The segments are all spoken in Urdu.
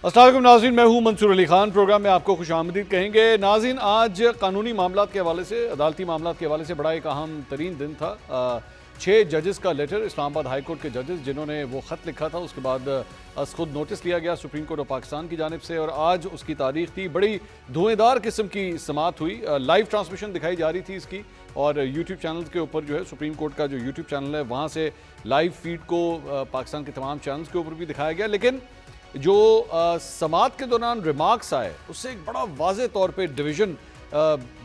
السلام علیکم ناظرین، میں ہوں منصور علی خان۔ پروگرام میں آپ کو خوش آمدید کہیں گے۔ ناظرین، آج قانونی معاملات کے حوالے سے، عدالتی معاملات کے حوالے سے بڑا ایک اہم ترین دن تھا۔ 6 ججز کا لیٹر، اسلام آباد ہائی کورٹ کے ججز جنہوں نے وہ خط لکھا تھا، اس کے بعد از خود نوٹس لیا گیا سپریم کورٹ آف پاکستان کی جانب سے، اور آج اس کی تاریخ تھی۔ بڑی دھویں دار قسم کی سماعت ہوئی، لائیو ٹرانسمیشن دکھائی جا رہی تھی اس کی، اور یوٹیوب چینل کے اوپر جو ہے سپریم کورٹ کا جو یوٹیوب چینل ہے وہاں سے لائیو فیڈ کو پاکستان کے تمام چینلز کے اوپر بھی دکھایا گیا۔ لیکن جو سماعت کے دوران ریمارکس آئے اس سے ایک بڑا واضح طور پہ ڈویژن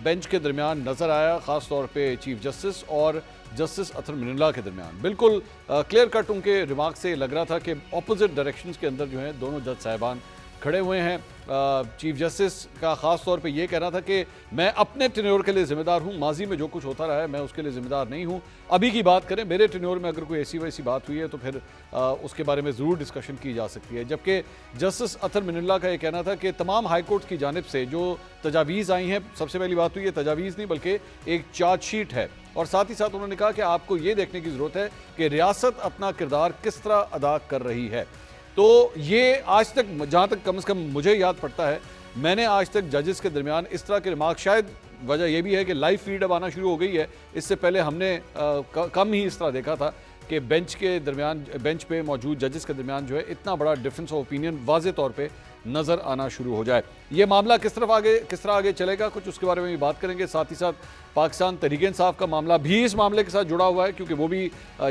بینچ کے درمیان نظر آیا، خاص طور پہ چیف جسٹس اور جسٹس اطہر من اللہ کے درمیان۔ بالکل کلیئر کٹ ان کے ریمارکس سے لگ رہا تھا کہ اپوزٹ ڈائریکشنز کے اندر جو ہیں دونوں جج صاحبان کھڑے ہوئے ہیں۔ چیف جسٹس کا خاص طور پہ یہ کہنا تھا کہ میں اپنے ٹینیور کے لیے ذمہ دار ہوں، ماضی میں جو کچھ ہوتا رہا ہے میں اس کے لیے ذمہ دار نہیں ہوں، ابھی کی بات کریں، میرے ٹینیور میں اگر کوئی ایسی ویسی بات ہوئی ہے تو پھر اس کے بارے میں ضرور ڈسکشن کی جا سکتی ہے۔ جبکہ جسٹس اطہر من اللہ کا یہ کہنا تھا کہ تمام ہائی کورٹ کی جانب سے جو تجاویز آئی ہیں، سب سے پہلی بات تو یہ تجاویز نہیں بلکہ ایک چارج شیٹ ہے، اور ساتھ ہی ساتھ انہوں نے کہا کہ آپ کو یہ دیکھنے کی ضرورت ہے کہ ریاست اپنا کردار کس طرح ادا کر رہی ہے۔ تو یہ آج تک جہاں تک کم از کم مجھے یاد پڑتا ہے، میں نے آج تک ججز کے درمیان اس طرح کے ریمارک، شاید وجہ یہ بھی ہے کہ لائیو فیڈ اب آنا شروع ہو گئی ہے، اس سے پہلے ہم نے کم ہی اس طرح دیکھا تھا کہ بینچ کے درمیان، بینچ پہ موجود ججز کے درمیان جو ہے اتنا بڑا ڈفرینس آف اوپینین واضح طور پہ نظر آنا شروع ہو جائے۔ یہ معاملہ کس طرح آگے چلے گا، کچھ اس کے بارے میں بھی بات کریں گے۔ ساتھ ہی ساتھ پاکستان تحریک انصاف کا معاملہ بھی اس معاملے کے ساتھ جڑا ہوا ہے، کیونکہ وہ بھی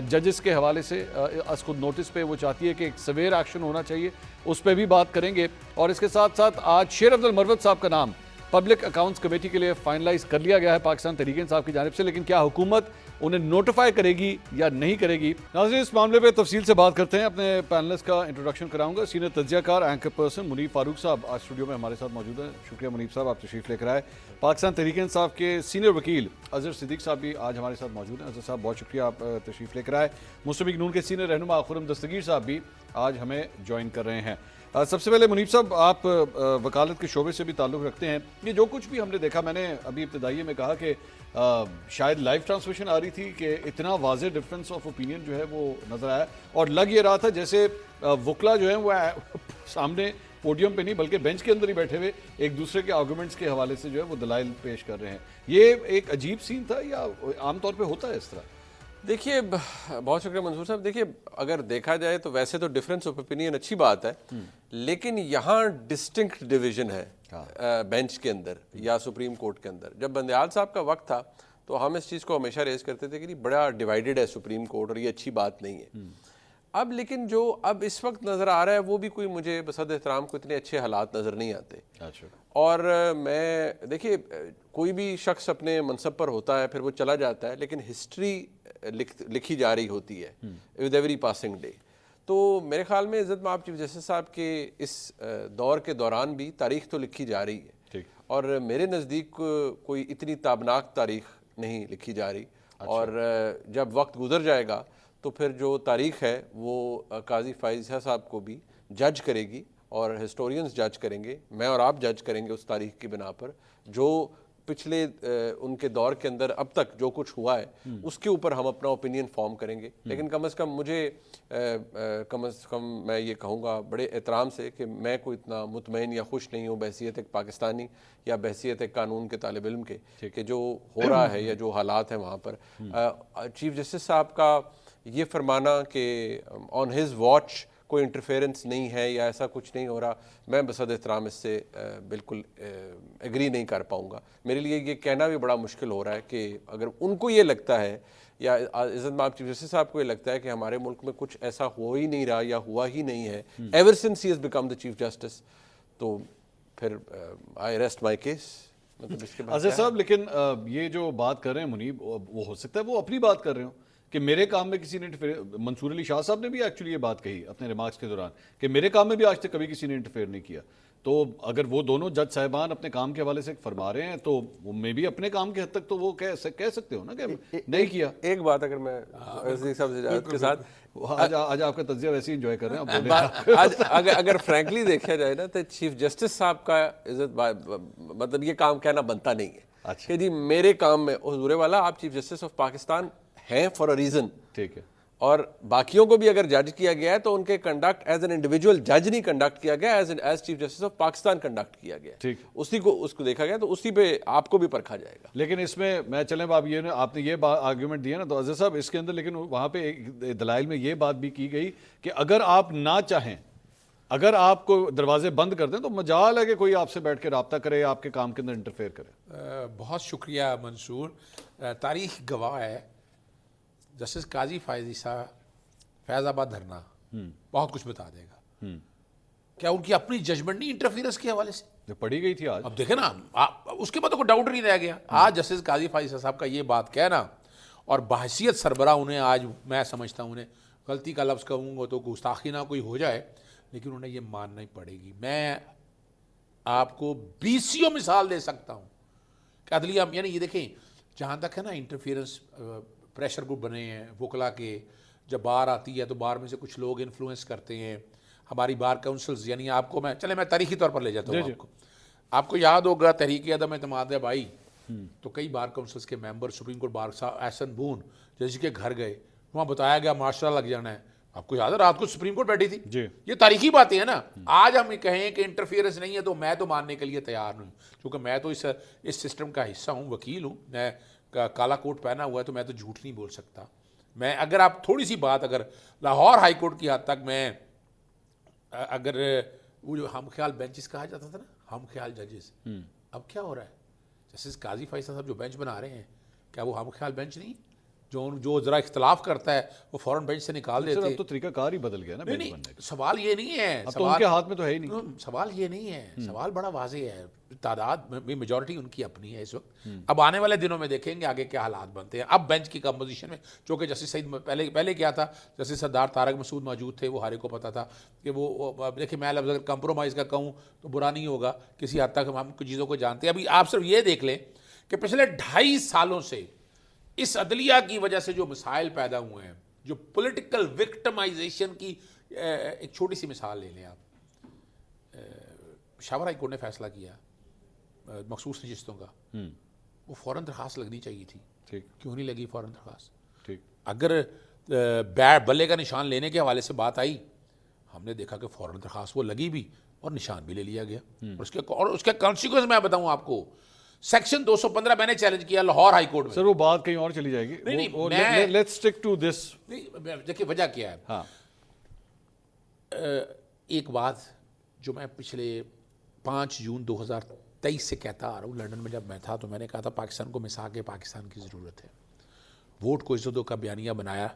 ججز کے حوالے سے از خود نوٹس پہ وہ چاہتی ہے کہ ایک سویر ایکشن ہونا چاہیے، اس پہ بھی بات کریں گے۔ اور اس کے ساتھ ساتھ آج شیر عبد المروت صاحب کا نام پبلک اکاؤنٹس کمیٹی کے لیے فائنلائز کر لیا گیا ہے پاکستان تحریک انصاف کی جانب سے، لیکن کیا حکومت انہیں نوٹیفائی کرے گی یا نہیں کرے گی؟ ناظرین، اس معاملے پہ تفصیل سے بات کرتے ہیں۔ اپنے پینلسٹ کا انٹروڈکشن کراؤں گا۔ سینئر تجزیہ کار اینکر پرسن منیب فاروق صاحب آج اسٹوڈیو میں ہمارے ساتھ موجود ہیں۔ شکریہ منیب صاحب، آپ تشریف لے کر آئے۔ پاکستان تحریک انصاف کے سینئر وکیل اظہر صدیق صاحب بھی آج ہمارے ساتھ موجود ہیں۔ اظہر صاحب بہت شکریہ، آپ تشریف لے کر آئے۔ مسلم لیگ نون کے سینئر رہنما خرم دستگیر صاحب بھی آج ہمیں جوائن کر رہے ہیں۔ سب سے پہلے منیب صاحب، آپ وکالت کے شعبے سے بھی تعلق رکھتے ہیں، یہ جو کچھ بھی ہم نے دیکھا، میں نے ابھی ابتدائیے میں کہا کہ شاید لائیو ٹرانسمیشن آ رہی تھی کہ اتنا واضح ڈفرینس آف اوپینین جو ہے وہ نظر آیا، اور لگ یہ رہا تھا جیسے وکلا جو ہیں وہ سامنے پوڈیم پہ نہیں بلکہ بینچ کے اندر ہی بیٹھے ہوئے ایک دوسرے کے آرگومنٹس کے حوالے سے جو ہے وہ دلائل پیش کر رہے ہیں۔ یہ ایک عجیب سین تھا یا عام طور پہ ہوتا ہے اس طرح؟ دیکھیے، بہت شکریہ منصور صاحب۔ دیکھیے، اگر دیکھا جائے تو ویسے تو ڈفرینس آف اوپینین اچھی بات ہے، لیکن یہاں ڈسٹنکٹ ڈویژن ہے بینچ کے اندر یا سپریم کورٹ کے اندر۔ جب بندیال صاحب کا وقت تھا تو ہم اس چیز کو ہمیشہ ریز کرتے تھے کہ بڑا ڈیوائیڈڈ ہے سپریم کورٹ اور یہ اچھی بات نہیں ہے۔ اب لیکن جو اب اس وقت نظر آ رہا ہے وہ بھی کوئی مجھے بصد احترام کو اتنے اچھے حالات نظر نہیں آتے۔ اور میں دیکھیے، کوئی بھی شخص اپنے منصب پر ہوتا ہے پھر وہ چلا جاتا ہے، لیکن ہسٹری لکھی جا رہی ہوتی ہے ود ایوری پاسنگ ڈے۔ تو میرے خیال میں عزت مآب چیف جسٹس صاحب کے اس دور کے دوران بھی تاریخ تو لکھی جا رہی ہے، اور میرے نزدیک کوئی اتنی تابناک تاریخ نہیں لکھی جا رہی۔ اور جب وقت گزر جائے گا تو پھر جو تاریخ ہے وہ قاضی فائزہ صاحب کو بھی جج کرے گی، اور ہسٹورینز جج کریں گے، میں اور آپ جج کریں گے اس تاریخ کی بنا پر، جو پچھلے ان کے دور کے اندر اب تک جو کچھ ہوا ہے اس کے اوپر ہم اپنا اوپینین فارم کریں گے۔ لیکن کم از کم مجھے میں یہ کہوں گا بڑے احترام سے کہ میں کوئی اتنا مطمئن یا خوش نہیں ہوں بحیثیت ایک پاکستانی یا بحیثیت ایک قانون کے طالب علم کے کہ جو ہو رہا ہے یا جو حالات ہیں وہاں پر۔ چیف جسٹس صاحب کا یہ فرمانا کہ آن ہز واچ کوئی انٹرفیئرنس نہیں ہے یا ایسا کچھ نہیں ہو رہا، میں بصد احترام اس سے بالکل ایگری نہیں کر پاؤں گا۔ میرے لیے یہ کہنا بھی بڑا مشکل ہو رہا ہے کہ اگر ان کو یہ لگتا ہے یا عزت مآب چیف جسٹس صاحب کو یہ لگتا ہے کہ ہمارے ملک میں کچھ ایسا ہو ہی نہیں رہا یا ہوا ہی نہیں ہے ever since he has become the chief justice, تو پھر آئی ریسٹ مائی کیس۔ اظہر صاحب، لیکن یہ جو بات کر رہے ہیں منیب، وہ ہو سکتا ہے وہ اپنی بات کر رہے ہوں کہ میرے کام میں کسی نے منصور علی شاہ صاحب نے بھی ایکچولی یہ بات کہی اپنے ریمارکس کے دوران کہ میرے کام میں بھی آج تک کبھی کسی نے انٹرفیئر نہیں کیا۔ تو اگر وہ دونوں جج صاحبان اپنے کام کے حوالے سے فرما رہے ہیں تو وہ میں بھی اپنے کام کے حد تک تو وہ کہہ سکتے ہو نا کہ نہیں کیا۔ ایک بات اگر میں صاحب سے اجازت کے ساتھ، آج آپ کا تجزیہ ویسے ہی انجوائے کر رہے ہیں، اگر فرینکلی دیکھا جائے نا تو چیف جسٹس صاحب کا عزت مطلب یہ کام کہنا بنتا نہیں ہے کہ جی میرے کام میں، حضور والا آپ چیف جسٹس آف پاکستان ہیں فار اے ریزن، ٹھیک ہے، اور باقیوں کو بھی اگر جج کیا گیا ہے تو ان کے کنڈکٹ ایز این انڈیویجول جج نہیں کنڈکٹ کیا گیا, as chief justice of Pakistan conduct کیا گیا, ٹھیک, اس کو دیکھا گیا, تو اسی پہ آپ کو بھی پرکھا جائے گا. لیکن اس میں چلیں آپ یہ آپ نے یہ آرگیومنٹ دیا نا تو اظہر صاحب اس کے اندر, لیکن وہاں پہ دلائل میں یہ بات بھی کی گئی کہ اگر آپ نہ چاہیں, اگر آپ کو دروازے بند کر دیں تو مجال ہے کہ کوئی آپ سے بیٹھ کے رابطہ کرے, آپ کے کام کے اندر انٹرفیئر کرے. بہت شکریہ منصور. تاریخ گواہ ہے, جسٹس قاضی فیض آباد دھرنا بہت کچھ بتا دے گا. کیا ان کی اپنی ججمنٹ نہیں انٹرفیئرنس کے حوالے سے جو پڑھی گئی تھی آج, اب دیکھیں نا, اس کے بعد تو کوئی ڈاؤٹ نہیں رہ گیا. آج جسٹس قاضی فائز صاحب کا یہ بات کہنا, اور بحیثیت سربراہ انہیں آج میں سمجھتا ہوں انہیں غلطی کا لفظ کہوں گا تو گستاخی نہ کوئی ہو جائے, لیکن انہیں یہ ماننا ہی پڑے گی. میں آپ کو 20 مثال دے سکتا ہوں کہ عدلیہ, یعنی یہ دیکھیں جہاں تک ہے نا انٹرفیئرنس, پریشر گروپ بنے ہیں وکلا کے, جب بار آتی ہے تو بار میں سے کچھ لوگ انفلوئنس کرتے ہیں. ہماری بار کونسلز, یعنی آپ کو میں تاریخی طور پر لے جاتا ہوں آپ کو یاد ہوگا تحریک عدم اعتماد ہے بھائی, تو کئی بار کونسلز کے ممبر سپریم کورٹ بار احسن بون جیسے کہ گھر گئے, وہاں بتایا گیا معاشرہ لگ جانا ہے. آپ کو یاد ہے رات کو سپریم کورٹ بیٹھی تھی. یہ تاریخی باتیں ہیں نا. آج ہم کہیں کہ انٹرفیئرنس نہیں ہے تو میں تو ماننے کے لیے تیار نہیں, کیونکہ میں تو اس سسٹم کا حصہ ہوں, وکیل ہوں, میں کالا کوٹ پہنا ہوا ہے, تو میں تو جھوٹ نہیں بول سکتا. میں اگر آپ تھوڑی سی بات, اگر لاہور ہائی کورٹ کی حد تک میں, اگر وہ جو ہم خیال بینچز کہا جاتا تھا نا, ہم خیال ججز, اب کیا ہو رہا ہے؟ جسٹس قاضی فیصل صاحب جو بینچ بنا رہے ہیں, کیا وہ ہم خیال بینچ نہیں؟ جو ذرا اختلاف کرتا ہے وہ فوراً بینچ سے نکال دیتے ہیں. اب تو طریقہ کار ہی بدل گیا نا بینچ بننے کا. سوال یہ نہیں ہے, اب تو ان کے ہاتھ میں تو ہے ہی نہیں. سوال یہ نہیں ہے, سوال بڑا واضح ہے. تعداد میں میجورٹی ان کی اپنی ہے اس وقت. اب آنے والے دنوں میں دیکھیں گے آگے کیا حالات بنتے ہیں. اب بینچ کی کمپوزیشن میں چونکہ جسٹس سعید پہلے کیا تھا, جسٹس سردار طارق مسعود موجود تھے, وہ ہر ایک کو پتا تھا کہ وہ دیکھیں, میں لفظ اگر کمپرومائز کا کہوں تو برا نہیں ہوگا, کسی حد تک ہم کچھ چیزوں کو جانتے ہیں. ابھی آپ صرف یہ دیکھ لیں کہ پچھلے 2.5 سالوں سے اس عدلیہ کی وجہ سے جو مسائل پیدا ہوئے ہیں, جو پولیٹیکل وکٹمائزیشن کی, ایک چھوٹی سی مثال لے لیں آپ. پشاور ہائی کورٹ نے فیصلہ کیا مخصوص نشستوں کا, وہ فوراً درخواست لگنی چاہیے تھی. کیوں نہیں لگی فوراً درخواست؟ اگر بلے کا نشان لینے کے حوالے سے بات آئی, ہم نے دیکھا کہ فوراً درخواست وہ لگی بھی اور نشان بھی لے لیا گیا. اور اس کے کانسیکوینس میں بتاؤں آپ کو, سیکشن 215 میں نے چیلنج کیا لاہور ہائی کورٹ میں. سر وہ بات کہیں اور چلی جائے گی. Let's stick to this. دیکھیے وجہ کیا ہے. ایک بات جو میں پچھلے 5 جون 2023 سے کہتا آ رہا ہوں, لندن میں جب میں تھا تو میں نے کہا تھا پاکستان کو مساق پاکستان کی ضرورت ہے. ووٹ کو عزت کا بیانیہ بنایا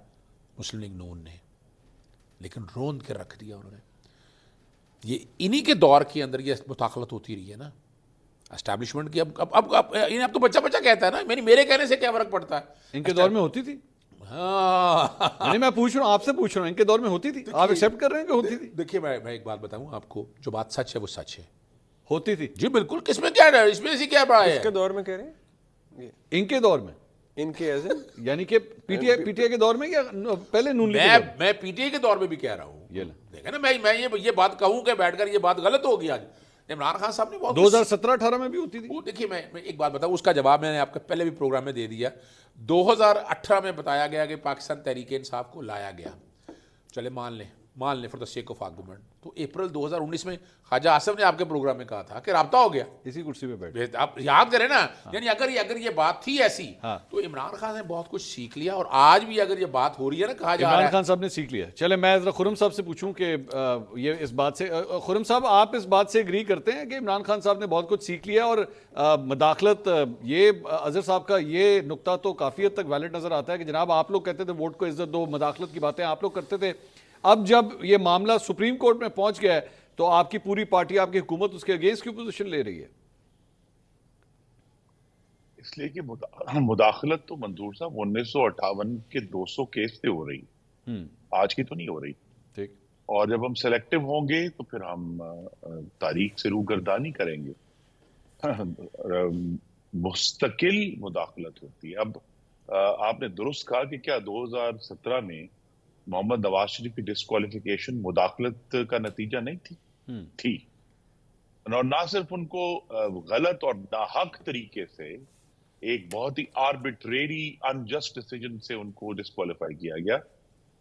مسلم لیگ نون نے, لیکن روند کے رکھ دیا انہوں نے. یہ انہی کے دور کے اندر یہ مداخلت ہوتی رہی ہے نا اسٹیبلشمنٹ کی. اب تو بچہ کہتا ہے نا, میرے کہنے سے کیا فرق پڑتا ہے. ان کے دور میں ہوتی تھی. ہاں میں پوچھ رہا ہوں, آپ سے پوچھ رہا ہوں, ان کے دور میں ہوتی تھی. آپ ایکسیپٹ کر رہے ہیں کہ ہوتی تھی؟ دیکھیے میں ایک بات بتاؤں آپ کو, جو بات سچ ہے وہ سچ ہے. ہوتی تھی جی بالکل. کس میں کیا ہے, اس میں سے کیا بڑا ہے. اس کے دور میں کہہ رہے ہیں, ان کے دور میں, ان کے ایز یعنی کہ پی ٹی آئی کے دور میں یا پہلے نون لیگ؟ میں پی ٹی آئی کے دور میں بھی کہہ رہا ہوں. دیکھیں نا, میں یہ بات کہوں کہ بیٹھ کر یہ بات غلط ہوگی. آج عمران خان صاحب نے 2017-18 میں بھی ہوتی تھی. دیکھیے میں ایک بات بتاؤں, اس کا جواب میں نے آپ کو پہلے بھی پروگرام میں دے دیا. 2018 میں بتایا گیا کہ پاکستان تحریک انصاف کو لایا گیا. چلے مان لیں for the sake of argument. تو اپریل 2019 میں خواجہ آصف نے آپ کے پروگرام میں کہا تھا کہ رابطہ ہو گیا. اسی کرسی پہ بیٹھے آپ یاد کریں نا. یعنی اگر یہ بات تھی ایسی تو عمران خان نے بہت کچھ سیکھ لیا, اور آج بھی اگر یہ بات ہو رہی ہے نا, کہا جا رہا ہے عمران خان صاحب نے سیکھ لیا. چلے میں ذرا خرم صاحب سے پوچھوں کہ یہ اس بات سے, خرم صاحب آپ اس بات سے ایگری کرتے ہیں کہ عمران خان صاحب نے بہت کچھ سیکھ لیا, اور مداخلت, یہ اظہر صاحب کا یہ نقطہ تو کافی حد تک ویلڈ نظر آتا ہے کہ جناب آپ لوگ کہتے تھے ووٹ کو عزت دو, مداخلت کی باتیں آپ لوگ کرتے تھے. اب جب یہ معاملہ سپریم کورٹ میں پہنچ گیا ہے تو آپ کی پوری پارٹی, آپ کی حکومت اس کے اگینسٹ کی پوزیشن لے رہی ہے. اس لیے کہ مداخلت تو منظور صاحب 1958 کے 200 کیس سے ہو رہی, آج کی تو نہیں ہو رہی. ٹھیک. اور جب ہم سلیکٹو ہوں گے تو پھر ہم تاریخ سے روگردانی کریں گے. مستقل مداخلت ہوتی ہے. اب آپ نے درست کہا کہ کیا 2017 میں محمد نواز شریف کی ڈسکوالیفیکیشن مداخلت کا نتیجہ نہیں تھی. اور نہ صرف ان کو غلط اور ناحق طریقے سے ایک بہت ہی آربیٹریری انجسٹ ڈیسیجن سے ان کو ڈسکوالیفائی کیا گیا,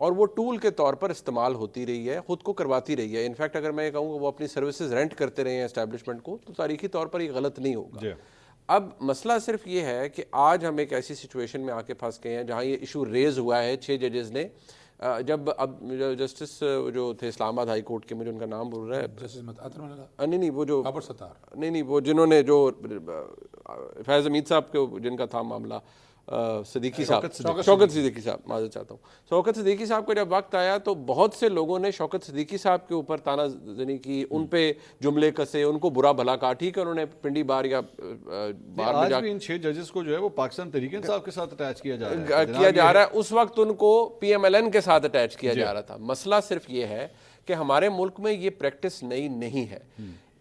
اور وہ ٹول کے طور پر استعمال ہوتی رہی ہے, خود کو کرواتی رہی ہے. انفیکٹ اگر میں کہوں کہ وہ اپنی سروسز رینٹ کرتے رہے ہیں اسٹیبلشمنٹ کو, تو تاریخی طور پر یہ غلط نہیں ہوگا. اب مسئلہ صرف یہ ہے کہ آج ہم ایک ایسی سچویشن میں آ کے پھنس گئے ہیں جہاں یہ ایشو ریز ہوا ہے 6 ججز نے. جب اب جسٹس جو تھے اسلام آباد ہائی کورٹ کے, مجھے ان کا نام بول رہا ہے, نہیں وہ جو نہیں وہ جنہوں نے جو فیض حمید صاحب کے جن کا تھا معاملہ, صدیقی صاحب, شوکت صدیقی صاحب, معذرت چاہتا ہوں, شوکت صدیقی صاحب کا جب وقت آیا تو بہت سے لوگوں نے شوکت صدیقی صاحب کے اوپر تانا زنی کی, ان پہ جملے کسے, ان کو برا بھلا کہا. ٹھیک ہے انہوں نے پنڈی بار یا بار میں جا بھی ان 6 ججز کو جو ہے وہ پاکستان تحریک انصاف کے ساتھ اٹیچ کیا جا رہا ہے. اس وقت ان کو پی ایم ایل این کے ساتھ اٹیچ کیا جا رہا تھا. مسئلہ صرف یہ ہے کہ ہمارے ملک میں یہ پریکٹس نئی نہیں ہے.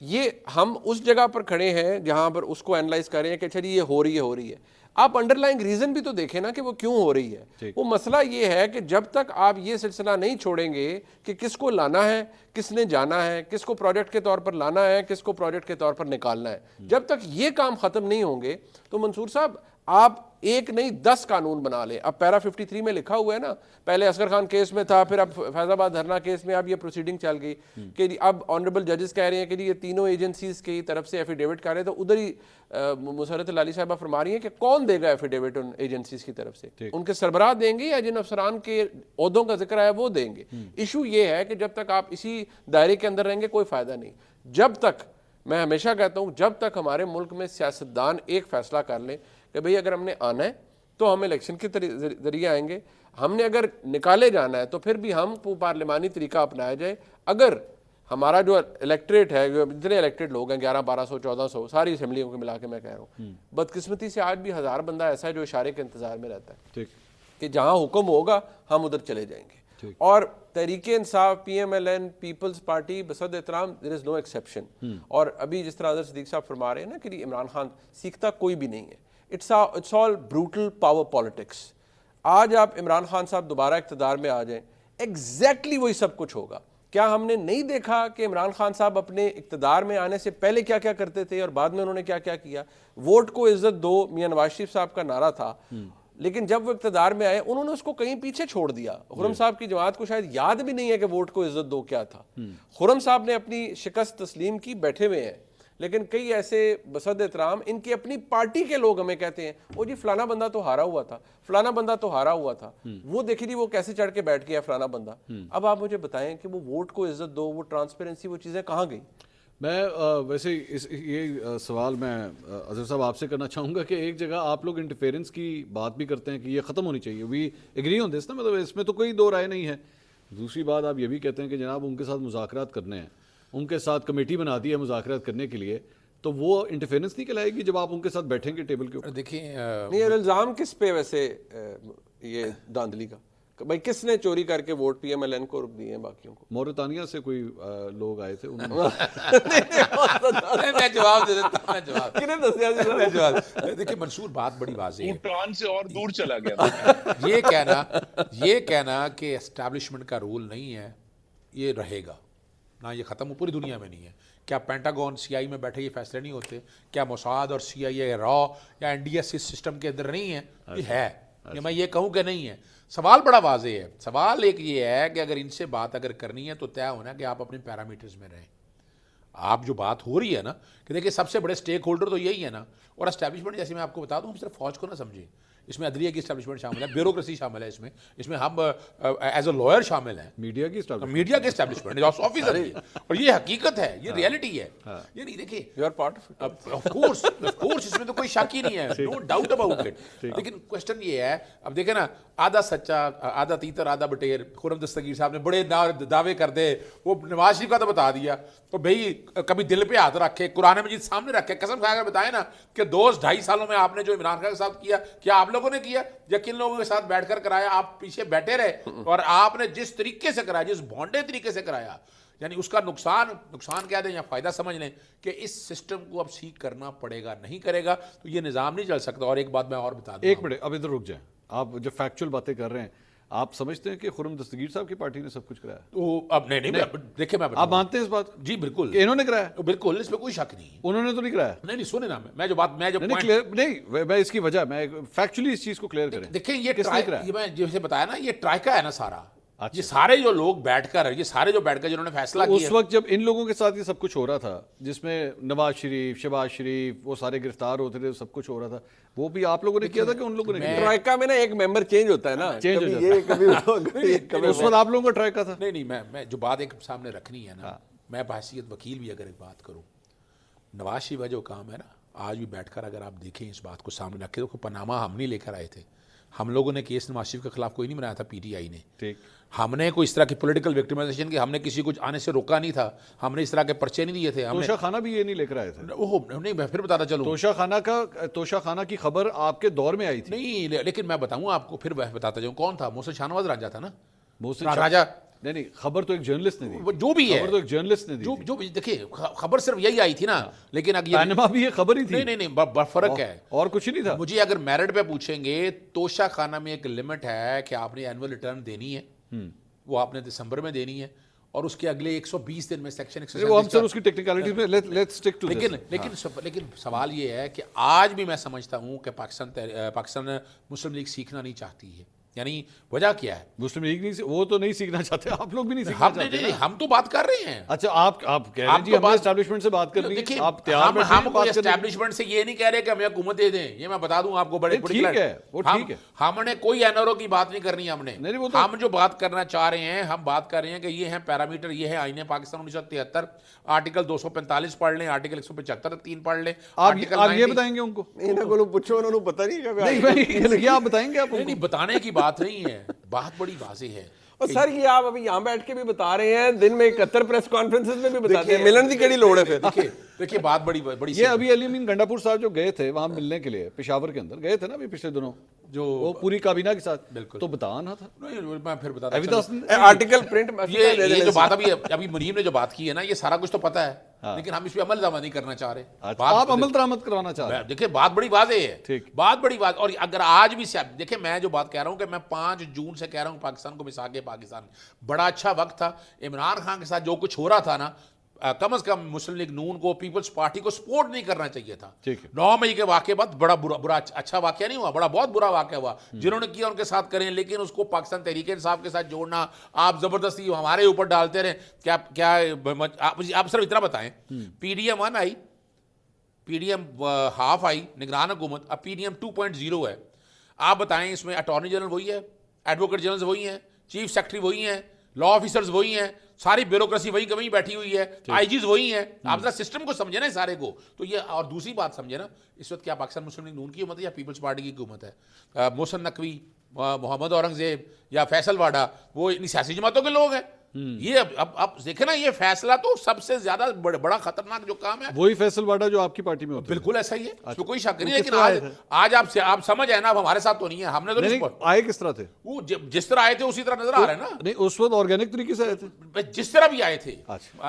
یہ ہم اس جگہ پر کھڑے ہیں جہاں پر اس کو اینالائز کر رہے ہیں کہ اچھا جی یہ ہو رہی ہے. آپ انڈر لائنگ ریزن بھی تو دیکھیں نا کہ وہ کیوں ہو رہی ہے. وہ مسئلہ یہ ہے کہ جب تک آپ یہ سلسلہ نہیں چھوڑیں گے کہ کس کو لانا ہے, کس نے جانا ہے, کس کو پروجیکٹ کے طور پر لانا ہے, کس کو پروجیکٹ کے طور پر نکالنا ہے, جب تک یہ کام ختم نہیں ہوں گے تو منصور صاحب آپ ایک نہیں 10 قانون بنا لیں. اب پیرا 53 میں لکھا ہوا ہے نا, پہلے اصغر خان کیس میں تھا, پھر اب فیض آباد دھرنا کیس میں اب یہ پروسیڈنگ چل گئی کہ اب آنریبل ججز کہہ رہے ہیں کہ یہ تینوں ایجنسیز کی طرف سے ایفیڈیوٹ کر رہے ہیں. تو ادھر ہی مسرت لالی صاحبہ فرما رہی ہیں کہ کون دے گا ایفیڈیوٹ ان ایجنسیز کی طرف سے, ان کے سربراہ دیں گے یا جن افسران کے عہدوں کا ذکر ہے وہ دیں گے. ایشو یہ ہے کہ جب تک آپ اسی دائرے کے اندر رہیں گے کوئی فائدہ نہیں. جب تک, میں ہمیشہ کہتا ہوں, جب تک ہمارے ملک میں سیاستدان ایک فیصلہ کر لیں کہ بھئی اگر ہم نے آنا ہے تو ہم الیکشن کے ذریعے آئیں گے, ہم نے اگر نکالے جانا ہے تو پھر بھی ہم پارلیمانی طریقہ اپنایا جائے. اگر ہمارا جو الیکٹریٹ ہے, جتنے الیکٹڈ لوگ ہیں 1100-1200 1400 ساری اسمبلیوں کو ملا کے میں کہہ رہا ہوں, بدقسمتی سے آج بھی 1000 بندہ ایسا ہے جو اشارے کے انتظار میں رہتا ہے کہ جہاں حکم ہوگا ہم ادھر چلے جائیں گے. اور Tehreek Insaf, P M L N, Peoples Party, بصد احترام, دیر از نو ایکسیپشن. اور ابھی جس طرح حضرت صدیق صاحب فرما رہے ہیں نا کہ عمران خان سیکھتا کوئی بھی نہیں ہے. It's all brutal power politics. آج آپ عمران خان صاحب دوبارہ اقتدار میں آ جائیں, ایگزیکٹلی وہی سب کچھ ہوگا. کیا ہم نے نہیں دیکھا کہ عمران خان صاحب اپنے اقتدار میں آنے سے پہلے کیا کیا کرتے تھے اور بعد میں انہوں نے کیا کیا کیا؟ ووٹ کو عزت دو میاں نواز شریف صاحب کا نعرہ تھا, لیکن جب وہ اقتدار میں آئے انہوں نے اس کو کہیں پیچھے چھوڑ دیا. خرم صاحب کی جماعت کو شاید یاد بھی نہیں ہے کہ ووٹ کو عزت دو کیا تھا. خرم صاحب نے اپنی شکست تسلیم کی, بیٹھے ہوئے ہیں, لیکن کئی ایسے بصد احترام ان کی اپنی پارٹی کے لوگ ہمیں کہتے ہیں وہ جی فلانا بندہ تو ہارا ہوا تھا, فلانا بندہ تو ہارا ہوا تھا, وہ دیکھی جی وہ کیسے چڑھ کے بیٹھ گیا فلانا بندہ. اب آپ مجھے بتائیں کہ وہ ووٹ کو عزت دو, وہ ٹرانسپیرنسی, وہ چیزیں کہاں گئی؟ میں ویسے یہ سوال میں اظہر صاحب آپ سے کرنا چاہوں گا کہ ایک جگہ آپ لوگ انٹرفیئرنس کی بات بھی کرتے ہیں کہ یہ ختم ہونی چاہیے, وی ایگری آن دس نا, مطلب اس میں تو کوئی دو رائے نہیں ہے. دوسری بات آپ یہ بھی کہتے ہیں کہ جناب ان کے ساتھ مذاکرات کرنے ہیں, ان کے ساتھ کمیٹی بنا دی ہے مذاکرات کرنے کے لیے, تو وہ انٹرفیئرنس نہیں کہلائے گی جب آپ ان کے ساتھ بیٹھیں گے ٹیبل کے اوپر؟ دیکھیں نہیں, الزام کس پہ ویسے یہ داندلی کا, بھائی کس نے چوری کر کے vote P M L N کو دیے ہیں باقیوں کو؟ موریتانیہ سے کوئی لوگ آئے تھے, میں جواب دے دیتا ہوں. دیکھیں منصور بات بڑی واضح ہے, بھوٹان سے اور دور چلا گیا. یہ کہنا کہ اسٹیبلشمنٹ کا رول نہیں ہے یہ رہے گا نہ, یہ ختم پوری دنیا میں نہیں ہے. کیا پینٹاگون سی آئی میں بیٹھے یہ فیصلے نہیں ہوتے؟ کیا موساد اور سی آئی اے را یا این ڈی ایس اس سسٹم کے اندر نہیں ہے؟ یہ ہے, یہ میں یہ کہوں کہ نہیں ہے. سوال بڑا واضح ہے. سوال ایک یہ ہے کہ اگر ان سے بات اگر کرنی ہے تو طے ہونا ہے کہ آپ اپنے پیرامیٹرز میں رہیں. آپ جو بات ہو رہی ہے نا کہ دیکھیں سب سے بڑے سٹیک ہولڈر تو یہی ہے نا, اور اسٹیبلشمنٹ جیسے میں آپ کو بتا دوں, ہم صرف فوج کو نہ سمجھیں, اس میں عدلیہ کی اسٹیبلشمنٹ شامل ہے, بیوروکریسی شامل ہے, اس میں ہم ایز اے لائر شامل ہیں, میڈیا کی اسٹیبلشمنٹ آفیسر کی, اور یہ حقیقت ہے, یہ ریئلٹی ہے. یہ نہیں دیکھیں you are part of course, اس میں تو کوئی شک ہی نہیں ہے, نو ڈاؤٹ اباؤٹ اٹ. لیکن کوشچن یہ ہے, اب دیکھیں نا, آدھا سچا آدھا تیتر آدھا بٹیر. خرم دستگیر صاحب نے بڑے دعوے کر دے, وہ نواز شریف کا تو بتا دیا, تو بھئی کبھی دل پہ ہاتھ رکھے, قرآن مجید سامنے رکھے, قسم کھا کر بتائیں نا کہ 2-2.5 سالوں میں آپ نے جو عمران خان کے ساتھ کیا, کیا آپ لوگوں نے کیا یا کن لوگوں کے ساتھ بیٹھ کر کرایا؟ آپ پیچھے بیٹھے رہے, اور آپ نے جس طریقے سے کرایا, جس بانڈے طریقے سے کرایا, یعنی اس کا نقصان کیا دیں یا فائدہ سمجھ لیں کہ اس سسٹم کو اب سیکھ کرنا پڑے گا. نہیں کرے گا تو یہ نظام نہیں چل سکتا. اور ایک بات میں اور بتا دوں, ایک منٹ اب ادھر رک جائیں. آپ جو فیکچوئل باتیں کر رہے ہیں, آپ سمجھتے ہیں کہ خرم دستگیر صاحب کی پارٹی نے سب کچھ کرایا؟ تو اب نہیں دیکھیں, میں آپ مانتے ہیں اس بات؟ جی بالکل, کہ انہوں نے کرایا. بالکل, اس میں کوئی شک نہیں. انہوں نے تو نہیں کرایا. نہیں سنیں نا, میں جو بات میں اس کی وجہ میں فیکچولی اس چیز کو کلیئر کریں. دیکھیں یہ میں جیسے بتایا نا, یہ ٹرائکا ہے نا سارا, یہ سارے جو لوگ بیٹھ کر جنہوں نے فیصلہ اس کیا، وقت جب ان لوگوں کے ساتھ یہ سب کچھ ہو رہا تھا، جس میں نواز شریف، شہباز شریف، وہ سارے گرفتار ہوتے تھے، سب کچھ ہو رہا تھا، وہ بھی آپ لوگوں نے کیا تھا کہ ان لوگوں نے کیا؟ ٹرائکا میں نا ایک ممبر چینج ہوتا ہے نا، چینج ہو کبھی یہ کبھی اس وقت آپ لوگوں کا ٹرائکا تھا؟ نہیں میں جو بات ایک سامنے رکھنی ہے نا، میں بحیثیت وکیل بھی اگر ایک بات کروں، نواز شریف کا جو کام ہے نا، آج بھی بیٹھ کر اگر آپ دیکھیں اس بات کو سامنے رکھ کے، دیکھو پاناما ہم نہیں لے کر آئے تھے، ہم لوگوں نے کیس نواز شریف کے خلاف کوئی نہیں بنایا تھا، پی ٹی آئی نے، ٹھیک، ہم نے کوئی اس طرح کی پولیٹیکل وکٹمائزیشن کی، ہم نے کسی کو آنے سے روکا نہیں تھا، ہم نے اس طرح کے پرچے نہیں دیے تھے، ہم نے توشہ خانہ بھی یہ نہیں لے کر آئے تھے؟ نہیں میں پھر بتاتا چلوں، توشہ خانہ کی خبر آپ کے دور میں آئی تھی؟ نہیں لیکن میں بتاؤں آپ کو، پھر بتاتا جاؤں کون تھا، محسن شاہ نواز راجہ تھا نا، محسن راجہ، نہیں خبر تو ایک جرنلسٹ نے دی، جو بھی ہے، خبر تو ایک جرنلسٹ نے دی، جو دیکھیے خبر صرف یہی آئی تھی نا، لیکن اگر پاناما بھی یہ خبر ہی تھی، نہیں فرق ہے، اور کچھ نہیں تھا؟ مجھے اگر میرٹ پہ پوچھیں گے، توشہ خانہ میں ایک لمٹ ہے کہ آپ نے اینول ریٹرن دینی ہے، وہ آپ نے دسمبر میں دینی ہے، اور اس کے اگلے 120 دن میں سیکشن وہ ہم سر اس کی ٹیکنیکلٹیز میں لیٹس سٹک ٹو دس، لیکن سوال یہ ہے کہ آج بھی میں سمجھتا ہوں کہ پاکستان مسلم لیگ سیکھنا نہیں چاہتی ہے، یعنی وجہ کیا ہے؟ مسلم لیگ نہیں، وہ تو نہیں سیکھنا چاہتے، آپ لوگ بھی نہیں سیکھنا چاہتے، ہم تو بات کر رہے ہیں، اچھا آپ کہہ رہے ہیں جی ہم نے اسٹیبلشمنٹ سے بات کرنی ہے، آپ تیار بیٹھے ہیں ہم کوئی اسٹیبلشمنٹ سے یہ نہیں کہہ رہے کہ ہمیں حکومت دے دیں، یہ میں بتا دوں آپ کو، بڑے ٹھیک ہے، وہ ٹھیک ہے، ہم نے کوئی این آر او کی بات نہیں کرنی، ہم جو بات کرنا چاہ رہے ہیں، ہم بات کر رہے ہیں کہ یہ ہیں پیرامیٹر، یہ ہے آئین پاکستان 1973، آرٹیکل 245 پڑھ لیں، آرٹیکل 175 3 پڑھ لیں، آپ یہ بتائیں گے ان کو؟ پوچھو انہوں نے پتہ نہیں، نہیں آپ بتائیں گے؟ آپ نہیں بتانے کی بات نہیں ہے، بات بڑی واضح ہے، اور سر یہ آپ ابھی یہاں بیٹھ کے بھی بتا رہے ہیں، دن میں 71 پریس کانفرنسز میں بھی بتاتے ہیں، ملن کی کڑی لوڑ ہے پھر، دیکھیے بات بڑی یہ ابھی علی امین گنڈا پور صاحب جو گئے تھے وہاں ملنے کے لیے، پشاور کے اندر گئے تھے نا ابھی پچھلے دنوں، جو وہ پوری کابینہ کے ساتھ، بالکل تو بتانا تھا، میں پھر بتاتا آرٹیکل پرنٹ، یہ جو بات ابھی مریم نے جو بات کی ہے نا، یہ سارا کچھ تو پتہ ہے، لیکن ہم اس پہ عمل درآمد نہیں کرنا چاہ رہے، آپ عمل درآمد کروانا چاہ رہے ہیں، دیکھیں بات بڑی واضح ہے، بات بڑی واضح، اور اگر آج بھی دیکھیں میں جو بات کہہ رہا ہوں کہ میں 5 جون سے کہہ رہا ہوں پاکستان کو مساق پاکستان، بڑا اچھا وقت تھا، عمران خان کے ساتھ جو کچھ ہو رہا تھا نا، کم از کم مسلم لیگ نون کو، پیپلز پارٹی کو سپورٹ نہیں کرنا چاہیے تھا، 9 مئی کے واقعے بعد بڑا برا اچھا واقعہ نہیں ہوا، بہت برا واقعہ ہوا، جنہوں نے کیا ان کے ساتھ کریں، لیکن اس کو پاکستان تحریک انصاف کے ساتھ جوڑنا، آپ زبردستی ہمارے اوپر ڈالتے رہے، کیا آپ صرف اتنا بتائیں، P D M 1 I, P D M half I, نگران حکومت، اب پی ڈی ایم 2.0 ہے، آپ بتائیں اس میں اٹارنی جنرل وہی ہے، ایڈوکیٹ جنرل وہی ہیں، چیف سیکرٹری وہی ہیں، لا آفیسرز وہی ہیں، ساری بیوروکریسی وہی کہیں بیٹھی ہوئی ہے، آئی جیز وہی ہیں، آپ ذرا سسٹم کو سمجھے نا سارے کو، تو یہ اور دوسری بات سمجھے نا، اس وقت کیا پاکستان مسلم لیگ نون کی حکومت ہے یا پیپلز پارٹی کی حکومت ہے؟ محسن نقوی، محمد اورنگزیب یا فیصل واڈا، وہ انہی سیاسی جماعتوں کے لوگ ہیں، یہ اب دیکھیں نا، یہ فیصلہ تو سب سے زیادہ بڑا خطرناک جو کام ہے، وہی فیصل واڈا جو آپ کی پارٹی میں ہوتا ہے، بالکل ایسا ہی ہے، اس میں کوئی شک نہیں، لیکن آج آپ سمجھ آئے نا، اب ہمارے ساتھ تو نہیں ہے، ہم نے تو آئے کس طرح تھے؟ وہ جس طرح آئے تھے اسی طرح نظر آ رہے ہیں نا، نہیں اس وقت آرگینک طریقے سے آئے تھے، جس طرح بھی آئے تھے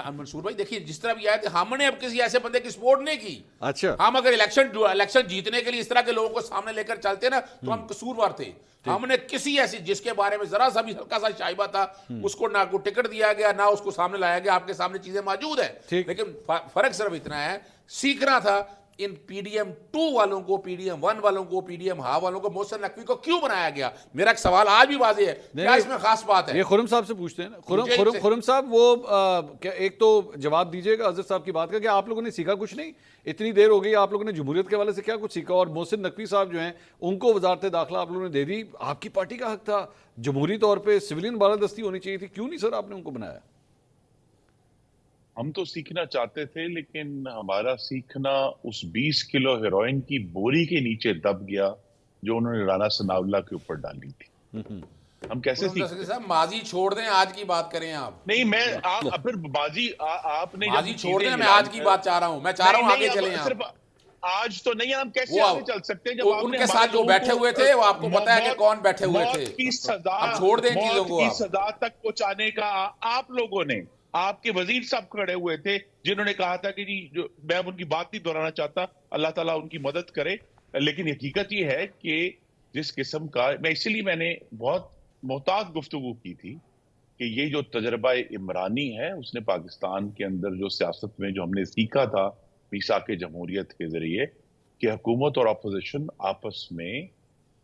منصور بھائی، دیکھیے جس طرح بھی آئے تھے، ہم نے اب کسی ایسے بندے کی سپورٹ نہیں کی، اچھا ہم اگر الیکشن جیتنے کے لیے اس طرح کے لوگوں کو سامنے لے کر چلتے نا تو ہم قصوروار تھے، ہم نے کسی ایسی جس کے بارے میں ذرا سا بھی ہلکا سا شائبہ تھا اس کو نہ کو ٹکٹ دیا گیا، نہ اس کو سامنے لایا گیا، آپ کے سامنے چیزیں موجود ہیں، لیکن فرق صرف اتنا ہے، سیکھنا تھا ان پی ڈی ایم 2 والوں کو، پی ڈی ایم 1 والوں کو، پی ڈی ایم ہاف والوں کو، محسن نقوی کو کیوں بنایا گیا؟ میرا ایک سوال آج بھی واضح ہے، کیا اس میں خاص بات ہے؟ یہ خرم صاحب سے پوچھتے ہیں نا، خرم صاحب وہ ایک تو جواب دیجئے گا حضرت صاحب کی بات کا کہ آپ لوگوں نے سیکھا کچھ نہیں، اتنی دیر ہو گئی، آپ لوگوں نے جمہوریت کے حوالے سے کیا کچھ سیکھا؟ اور محسن نقوی صاحب جو ہیں ان کو وزارت داخلہ آپ لوگوں نے دے دی، آپ کی پارٹی کا حق تھا، جمہوری طور پہ سویلین بالادستی ہونی چاہیے تھی، کیوں نہیں سر آپ نے ان کو بنایا؟ ہم تو سیکھنا چاہتے تھے، لیکن ہمارا سیکھنا اس 20 کلو ہیروئن کی بوری کے نیچے دب گیا جو انہوں نے رانا ثناء اللہ کے اوپر ڈالی تھی۔ ہم کیسے ماضی چھوڑ دیں، آج کی بات کریں آپ؟ نہیں، میں پھر ماضی آپ نے ماضی چھوڑ دیں، میں آج کی بات چاہ رہا ہوں، میں چاہ رہا ہوں آگے چلیں آپ، آج تو نہیں، ہم کیسے آگے چل سکتے ہیں جب ان کے ساتھ جو بیٹھے ہوئے تھے وہ آپ کو پتا ہے کہ کون بیٹھے ہوئے تھے، موت کی سزا، چھوڑ دیں چیزوں کو، موت کی سزا تک پہنچانے کا آپ لوگوں نے، آپ کے وزیر صاحب کھڑے ہوئے تھے جنہوں نے کہا تھا کہ جی میں ان کی بات نہیں دہرانا چاہتا، اللہ تعالیٰ ان کی مدد کرے، لیکن حقیقت یہ ہے کہ جس قسم کا اسی لیے میں نے بہت محتاط گفتگو کی تھی کہ یہ جو تجربہ عمرانی ہے اس نے پاکستان کے اندر جو سیاست میں جو ہم نے سیکھا تھا میثاق جمہوریت کے ذریعے کہ حکومت اور اپوزیشن آپس میں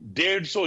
150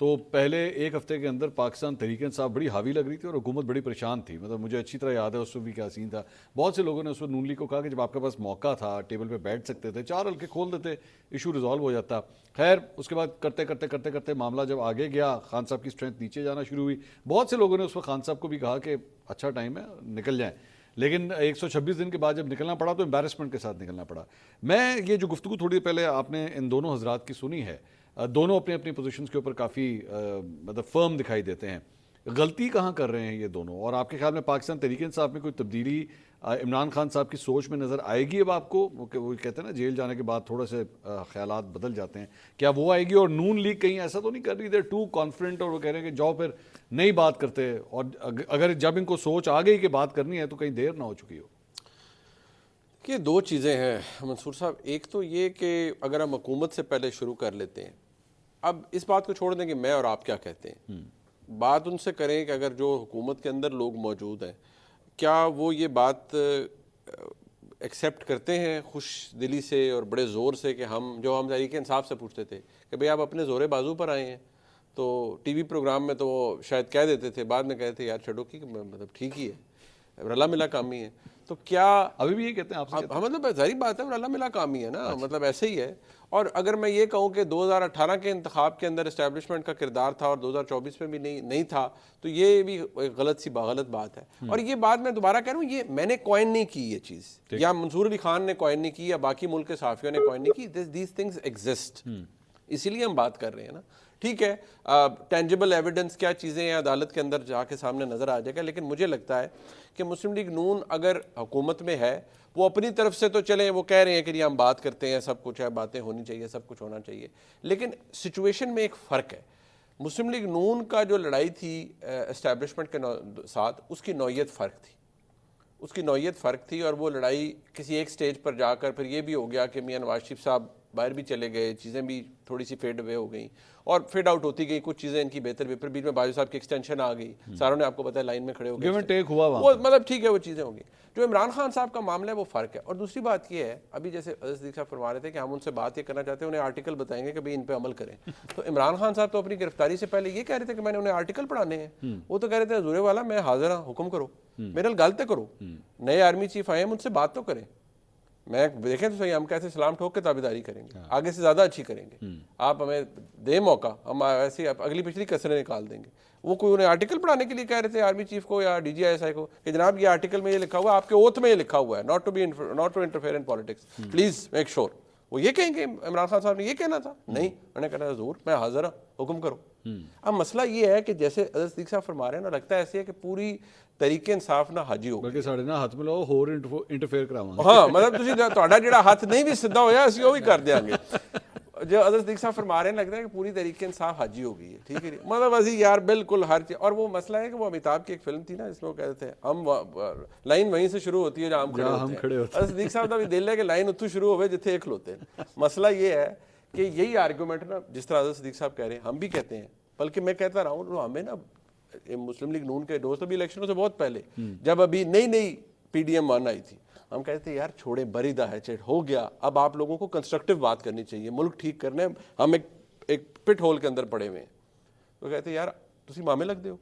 تو پہلے ایک ہفتے کے اندر پاکستان تحریک انصاف بڑی حاوی لگ رہی تھی اور حکومت بڑی پریشان تھی. مطلب مجھے اچھی طرح یاد ہے اس وقت بھی کیا سین تھا. بہت سے لوگوں نے اس وقت نون لیگ کو کہا کہ جب آپ کے پاس موقع تھا ٹیبل پہ بیٹھ سکتے تھے 4 حلقے کھول دیتے ایشو ریزالو ہو جاتا. خیر اس کے بعد کرتے معاملہ جب آگے گیا خان صاحب کی اسٹرینتھ نیچے جانا شروع ہوئی. بہت سے لوگوں نے اس وقت خان صاحب کو بھی کہا کہ اچھا ٹائم ہے نکل جائیں, لیکن 126 دن کے بعد جب نکلنا پڑا تو امبیرسمنٹ کے ساتھ نکلنا پڑا. میں یہ جو گفتگو تھوڑی دیر پہلے آپ نے ان دونوں حضرات کی سنی ہے, دونوں اپنی اپنی پوزیشنز کے اوپر کافی مطلب فرم دکھائی دیتے ہیں. غلطی کہاں کر رہے ہیں یہ دونوں, اور آپ کے خیال میں پاکستان تحریک انصاف میں کوئی تبدیلی عمران خان صاحب کی سوچ میں نظر آئے گی اب آپ کو؟ وہ کہتے ہیں نا جیل جانے کے بعد تھوڑے سے خیالات بدل جاتے ہیں, کیا وہ آئے گی؟ اور نون لیگ کہیں ایسا تو نہیں کر رہی دے ٹو کانفیڈنٹ اور وہ کہہ رہے ہیں کہ جاؤ پھر نہیں بات کرتے, اور اگر جب ان کو سوچ آ گئی کہ بات کرنی ہے تو کہیں دیر نہ ہو چکی ہو؟ یہ 2 چیزیں ہیں منصور صاحب. ایک تو یہ کہ اگر ہم حکومت سے پہلے شروع کر لیتے ہیں, اب اس بات کو چھوڑ دیں کہ میں اور آپ کیا کہتے ہیں, بات ان سے کریں کہ اگر جو حکومت کے اندر لوگ موجود ہیں کیا وہ یہ بات ایکسیپٹ کرتے ہیں خوش دلی سے اور بڑے زور سے کہ ہم تحریک انصاف سے پوچھتے تھے کہ بھئی آپ اپنے زورے بازو پر آئے ہیں, تو ٹی وی پروگرام میں تو وہ شاید کہہ دیتے تھے, بعد میں کہتے تھے یار چھڑو کی مطلب ٹھیک ہی ہے, رلا ملا کام ہی ہے. تو کیا ابھی بھی یہ کہتے ہیں آپ سے؟ مطلب ظاہری بات ہے رلا ملا کام ہی ہے نا, مطلب ایسے ہی ہے. اور اگر میں یہ کہوں کہ 2018 کے انتخاب کے اندر اسٹیبلشمنٹ کا کردار تھا اور 2024 میں بھی نہیں تھا, تو یہ بھی غلط بات ہے. اور یہ بات میں دوبارہ کہہ رہا ہوں, یہ میں نے کوائن نہیں کی یہ چیز, یا منصور علی خان نے کوائن نہیں کی, یا باقی ملک کے صحافیوں نے کوائن نہیں کی. دیز تھنگز ایگزسٹ, اسی لیے ہم بات کر رہے ہیں نا. ٹھیک ہے ٹینجیبل ایویڈنس کیا چیزیں ہیں عدالت کے اندر جا کے سامنے نظر آ جائے گا, لیکن مجھے لگتا ہے کہ مسلم لیگ نون اگر حکومت میں ہے, وہ اپنی طرف سے تو چلیں وہ کہہ رہے ہیں کہ یہ ہم بات کرتے ہیں, سب کچھ ہے, باتیں ہونی چاہیے, سب کچھ ہونا چاہیے, لیکن سچویشن میں ایک فرق ہے. مسلم لیگ نون کا جو لڑائی تھی اسٹیبلشمنٹ کے ساتھ, اس کی نوعیت فرق تھی, اور وہ لڑائی کسی ایک سٹیج پر جا کر پھر یہ بھی ہو گیا کہ میاں نواز شریف صاحب باہر بھی چلے گئے, چیزیں بھی تھوڑی سی فیڈ اوے ہو گئیں اور فیڈ آؤٹ ہوتی گئی, کچھ چیزیں ان کی بہتر بھی, پھر بیچ میں باجوہ صاحب کی ایکسٹینشن آ گئی, ساروں نے آپ کو پتہ ہے لائن میں کھڑے ہو گئے, گیو اینڈ ٹیک ہوا وہ مطلب ٹھیک ہے وہ چیزیں ہوں گی. جو عمران خان صاحب کا معاملہ ہے وہ فرق ہے. اور دوسری بات یہ ہے, ابھی جیسے صدیق صاحب فرما رہے تھے کہ ہم ان سے بات یہ کرنا چاہتے ہیں, انہیں آرٹیکل بتائیں گے کہ بھئی ان پہ عمل کریں. تو عمران خان صاحب تو اپنی گرفتاری سے پہلے یہ کہہ رہے تھے کہ میں نے انہیں آرٹیکل پڑھانے ہیں, وہ تو کہہ رہے تھے حضور والا میں حاضر ہوں, حکم کرو, میرے گالتے کرو, نئے آرمی چیف آئے ہیں, ان سے بات تو کریں, میں دیکھیں تو صحیح, ہم کیسے سلام ٹھوک کے تابعداری کریں گے, آگے سے زیادہ اچھی کریں گے, آپ ہمیں دیں موقع, ہم ایسی اگلی پچھلی کسریں نکال دیں گے. وہ کوئی انہیں آرٹیکل پڑھانے کے لیے کہہ رہے تھے آرمی چیف کو یا D G I S I کو کہ جناب یہ آرٹیکل میں یہ لکھا ہوا ہے, آپ کے اوتھ میں یہ لکھا ہوا ہے, not to interfere in politics, please make sure. وہ یہ کہیں گے عمران خان صاحب نے یہ کہنا تھا, نہیں, انہوں نے کہنا حضور میں حاضر ہوں, حکم کرو. اب مسئلہ یہ ہے کہ جیسے حضرت صدیق صاحب فرما رہے ہیں نا, لگتا ہے ایسے ہے کہ پوری طریق انصاف نہ حاجی ہو, بلکہ ساڑھے نہ ہاتھ میں لو ہور انٹرفیئر کراواں. ہاں مطلب تسی تہاڈا جڑا ہاتھ نہیں بھی سیدھا ہویا اسی وہ بھی کر دیاں گے. جو حضرت صدیق صاحب فرما رہے ہیں, لگتا ہے کہ پوری طریقے انصاف حاجی ہو گئی ہے. ٹھیک ہے, مطلب ازی یار بالکل ہر چیز. اور وہ مسئلہ ہے کہ وہ امیتابھ کی ایک فلم تھی نا جس میں وہ کہتے تھے ہم لائن وہیں سے شروع ہوتی ہے جہاں ہم کھڑے ہوتے ہیں. حضرت صدیق صاحب کا بھی دل ہے کہ لائن اتوں شروع ہوئے جتھے ایک کھلوتے ہیں. مسئلہ یہ ہے کہ یہی آرگومنٹ نا جس طرح حضرت صدیق صاحب کہہ رہے ہیں ہم بھی کہتے ہیں, بلکہ میں کہتا رہا ہوں ہمیں نا مسلم لیگ نون کے دوست بھی الیکشنوں سے بہت پہلے, جب ابھی نئی PDM 1 آئی تھی, ہم کہتے تھے یار چھوڑے بریدہ ہے چیٹ ہو گیا, اب آپ لوگوں کو کنسٹرکٹیو بات کرنی چاہیے, ملک ٹھیک کرنے, ہم ایک پٹ ہول کے اندر پڑے ہوئے ہیں. تو کہتے یار تسی مامے لگ دے ہو,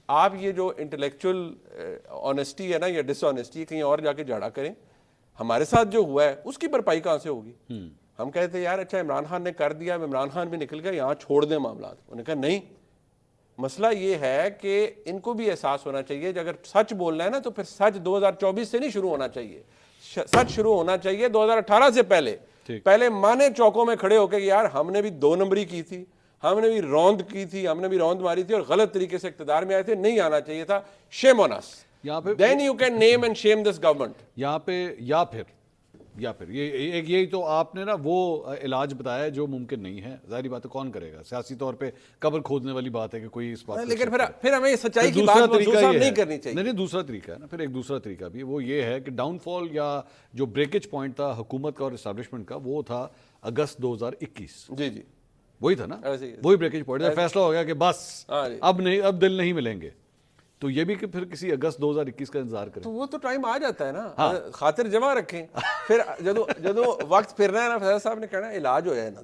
آپ یہ جو انٹلیکچوئل آنیسٹی ہے نا یا ڈس آنیسٹی, کہیں اور جا کے جھاڑا کریں, ہمارے ساتھ جو ہوا ہے اس کی بھرپائی کہاں سے ہوگی. ہم کہتے ہیں یار اچھا عمران خان نے کر دیا, عمران خان بھی نکل گیا, یہاں چھوڑ دیں معاملات. انہوں نے کہا نہیں, مسئلہ یہ ہے کہ ان کو بھی احساس ہونا چاہیے کہ اگر سچ بولنا ہے نا تو پھر سچ 2024 سے نہیں شروع ہونا چاہیے, سچ شروع ہونا چاہیے 2018 سے پہلے مانے چوکوں میں کھڑے ہو کے یار ہم نے بھی 2 نمبری کی تھی, ہم نے بھی روند کی تھی, ہم نے بھی روند ماری تھی اور غلط طریقے سے اقتدار میں آئے تھے, نہیں آنا چاہیے تھا. Shame on us, then you can name and shame this government. یہاں پہ یا پھر یہی تو آپ نے نا وہ علاج بتایا جو ممکن نہیں ہے. ظاہری بات ہے کون کرے گا, سیاسی طور پہ قبر کھودنے والی بات ہے کہ کوئی اس بات, لیکن پھر ہمیں سچائی کی بات نہیں کرنی چاہیے. نہیں, دوسرا طریقہ ہے نا, پھر ایک دوسرا طریقہ بھی وہ یہ ہے کہ ڈاؤن فال یا جو بریکیج پوائنٹ تھا حکومت کا اور اسٹیبلشمنٹ کا, وہ تھا اگست 2021. جی وہی تھا نا, وہی بریکیج پوائنٹ, فیصلہ ہو گیا کہ بس اب دل نہیں ملیں گے. تو یہ بھی کہ پھر کسی اگست 2021 کا انتظار کریں. تو وہ تو ٹائم آ جاتا ہے نا, خاطر جمع رکھیں, پھر جدو وقت پھرنا ہے نا, فیض صاحب نے کہنا ہے علاج ہو جائے نا,